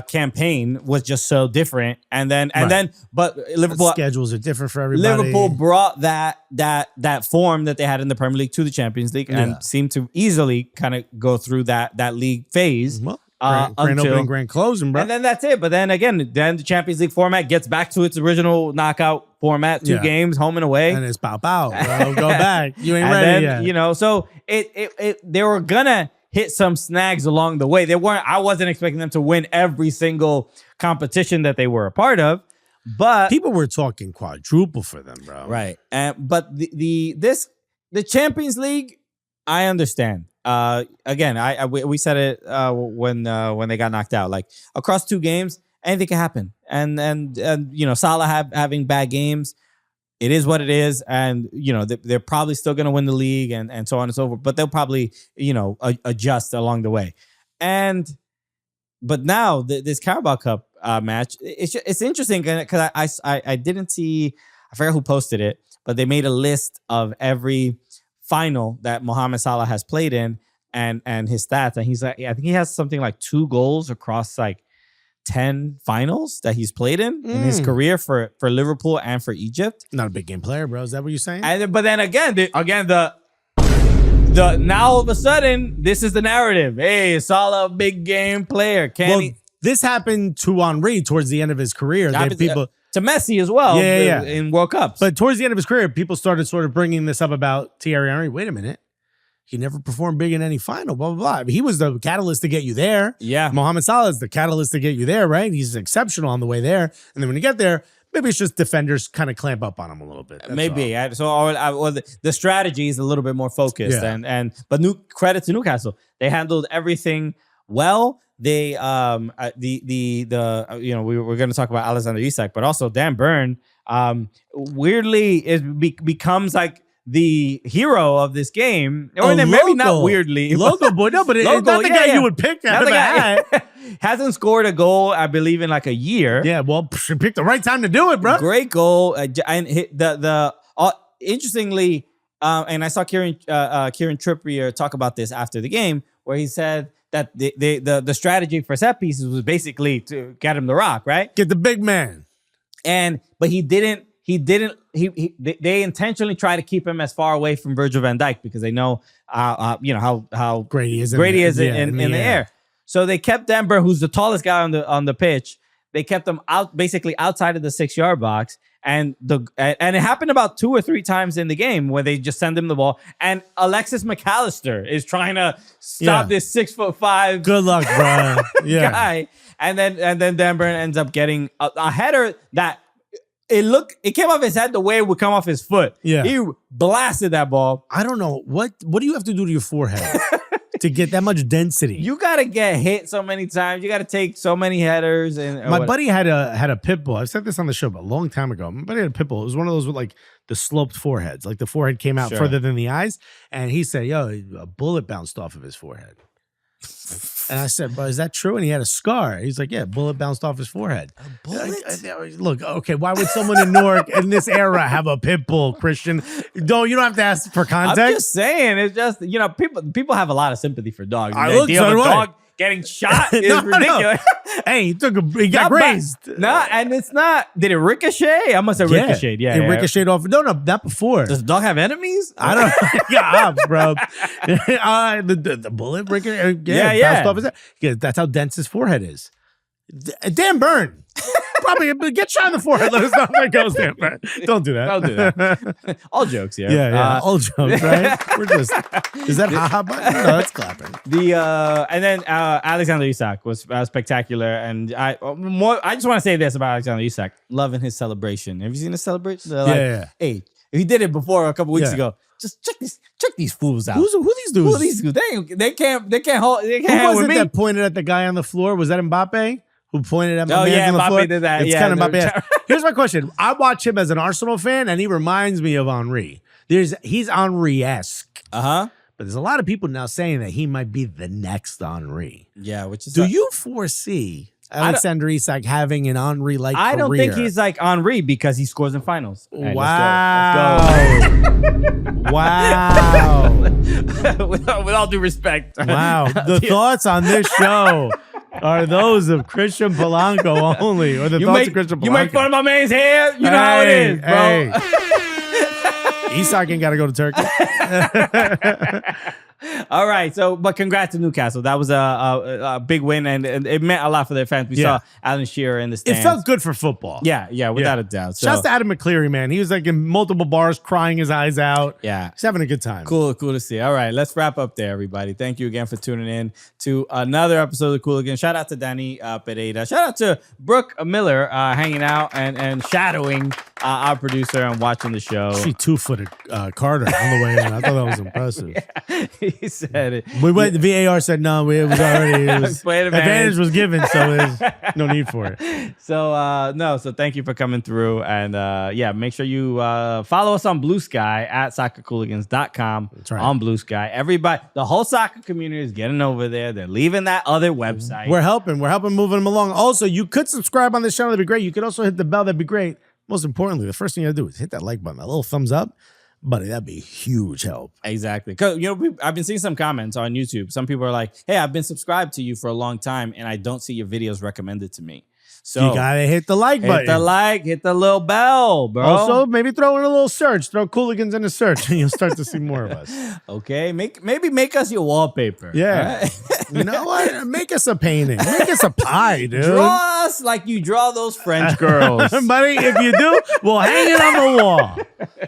campaign was just so different, but Liverpool the schedules are different for everybody. Liverpool brought that form that they had in the Premier League to the Champions League and seemed to easily kind of go through that league phase. Well, grand opening, grand closing, bro. And then that's it. But then again, the Champions League format gets back to its original knockout format, 2 games, home and away. And it's pow. Go back. You ain't ready yet. So they were gonna hit some snags along the way. I wasn't expecting them to win every single competition that they were a part of, but people were talking quadruple for them, bro. Right. But the Champions League, I understand. Again, we said it when they got knocked out. Like across 2 games, anything can happen. And Salah having bad games. It is what it is, and they're probably still going to win the league, and so on and so forth. But they'll probably adjust along the way. But now this Carabao Cup match, it's interesting because I didn't see, I forget who posted it, but they made a list of every final that Mohamed Salah has played in and his stats, and he's like, I think he has something like 2 goals across 10 finals that he's played in his career for Liverpool and for Egypt. Not a big game player, bro. Is that what you're saying? But then again, the now all of a sudden, this is the narrative. Hey, Salah, big game player. Can he? This happened to Henry towards the end of his career. To Messi as well. Yeah. In World Cups. But towards the end of his career, people started sort of bringing this up about Thierry Henry. Wait a minute. He never performed big in any final, blah, blah, blah. I mean, he was the catalyst to get you there. Yeah. Mohamed Salah is the catalyst to get you there, right? He's exceptional on the way there. And then when you get there, maybe it's just defenders kind of clamp up on him a little bit. That's Maybe. all. The strategy is a little bit more focused. Yeah. But credit to Newcastle. They handled everything well. They we're going to talk about Alexander Isak, but also Dan Burn weirdly becomes like the hero of this game, or maybe not weirdly, local boy. No, but it's not the guy you would pick out of a hat. Hasn't scored a goal, I believe, in like a year. Yeah, well, you picked the right time to do it, bro. Great goal, and interestingly, and I saw Kieran Trippier talk about this after the game, where he said that the strategy for set pieces was basically to get him the rock, right? Get the big man, but he didn't. They intentionally try to keep him as far away from Virgil van Dijk because they know how great he is in the air. So they kept Dan Burn, who's the tallest guy on the pitch. They kept him basically outside of the 6-yard box, and it happened about 2 or 3 times in the game where they just send him the ball. And Alexis McAllister is trying to stop this 6'5" good luck, bro. guy, and then Dan Burn ends up getting a header that. It came off his head the way it would come off his foot. Yeah. He blasted that ball. I don't know. What do you have to do to your forehead to get that much density? You got to get hit so many times. You got to take so many headers. My buddy had a pit bull. I've said this on the show, but a long time ago. My buddy had a pit bull. It was one of those with like the sloped foreheads. Like the forehead came out further than the eyes. And he said, yo, a bullet bounced off of his forehead. And I said, but is that true? And he had a scar. He's like, yeah, bullet bounced off his forehead. A bullet? Look, okay, why would someone in Newark in this era have a pit bull, Christian? You don't have to ask for context. I'm just saying, it's just, people have a lot of sympathy for dogs. I The look, idea so of a do I. dog getting shot is ridiculous. Hey, he got grazed. No, and it's not. Did it ricochet? I must have ricocheted. Yeah, it ricocheted off. No, not before. Does the dog have enemies? I don't know. Yeah, bro. The bullet ricocheted. Bounced off his head. Yeah, that's how dense his forehead is. Dan Burn. Probably get shot in the forehead. Let us know how it goes there. Don't do that. Don't do that. All jokes here. Yeah. All jokes, right? We're just. Is that haha button? No, that's clapping. And then Alexander Isak was spectacular, and I just want to say this about Alexander Isak. Loving his celebration. Have you seen his celebration? Yeah. Hey, he did it before a couple weeks ago. Just check these fools out. Who these dudes? Who are these dudes? They can't hold. They can't Who hang was with it me. that pointed at the guy on the floor? Was that Mbappe? Who pointed at my man on the Mbappe floor? did that. It's Yeah, kind of Mbappe. Here's my question. I watch him as an Arsenal fan, and he reminds me of Henry. He's Henry-esque. Uh-huh. But there's a lot of people now saying that he might be the next Henry. Yeah, which is... Do you foresee Alexander Isak having an Henry-like career? I don't think he's like Henry because he scores in finals. Right, wow. Wow. with all due respect. Wow. The thoughts on this show are those of Christian Polanco only, or the thoughts of Christian Polanco. You make fun of my man's hair, you know how it is, bro. Isak ain't got to go to Turkey. All right, but congrats to Newcastle. That was a big win, and it meant a lot for their fans. We saw Alan Shearer in the stands. It felt good for football. Yeah, without a doubt. So, shouts to Adam McCleary, man. He was like in multiple bars, crying his eyes out. Yeah. He's having a good time. Cool to see. All right, let's wrap up there, everybody. Thank you again for tuning in to another episode of Cooligans. Shout out to Dani Pereira. Shout out to Brooke Miller hanging out and shadowing our producer and watching the show. She 2-footed Carter on the way in. I thought that was impressive. He said it. We went. The VAR said no. It was already. Advantage was given, so there's no need for it. So thank you for coming through, and make sure you follow us on Blue Sky at soccercooligans.com. That's right. On Blue Sky. Everybody, the whole soccer community is getting over there. They're leaving that other website. We're helping moving them along. Also, you could subscribe on this channel. That'd be great. You could also hit the bell. That'd be great. Most importantly, the first thing you gotta do is hit that like button, that little thumbs up. Buddy, that'd be huge help. Exactly. Because, I've been seeing some comments on YouTube. Some people are like, hey, I've been subscribed to you for a long time, and I don't see your videos recommended to me. So you gotta hit the like button. Hit the little bell, bro. Also, maybe throw in a little search. Throw Cooligans in a search, and you'll start to see more of us. Okay. Maybe make us your wallpaper. Yeah. You know what? Make us a painting. Make us a pie, dude. Draw us like you draw those French girls. Buddy, if you do, we'll hang it on the wall.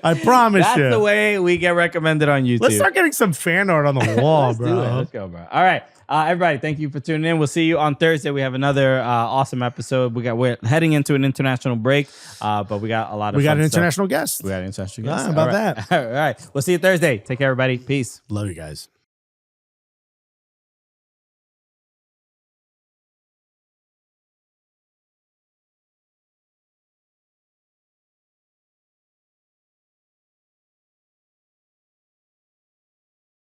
I promise That's you. the way we get recommended on YouTube. Let's start getting some fan art on the wall, Let's bro. do it. Let's go, bro. All right. Everybody, thank you for tuning in. We'll see you on Thursday. We have another awesome episode. We're heading into an international break, but we got a lot of We got fun an stuff. international guest. We got an international guest. How about All right. that? All right. We'll see you Thursday. Take care, everybody. Peace. Love you guys.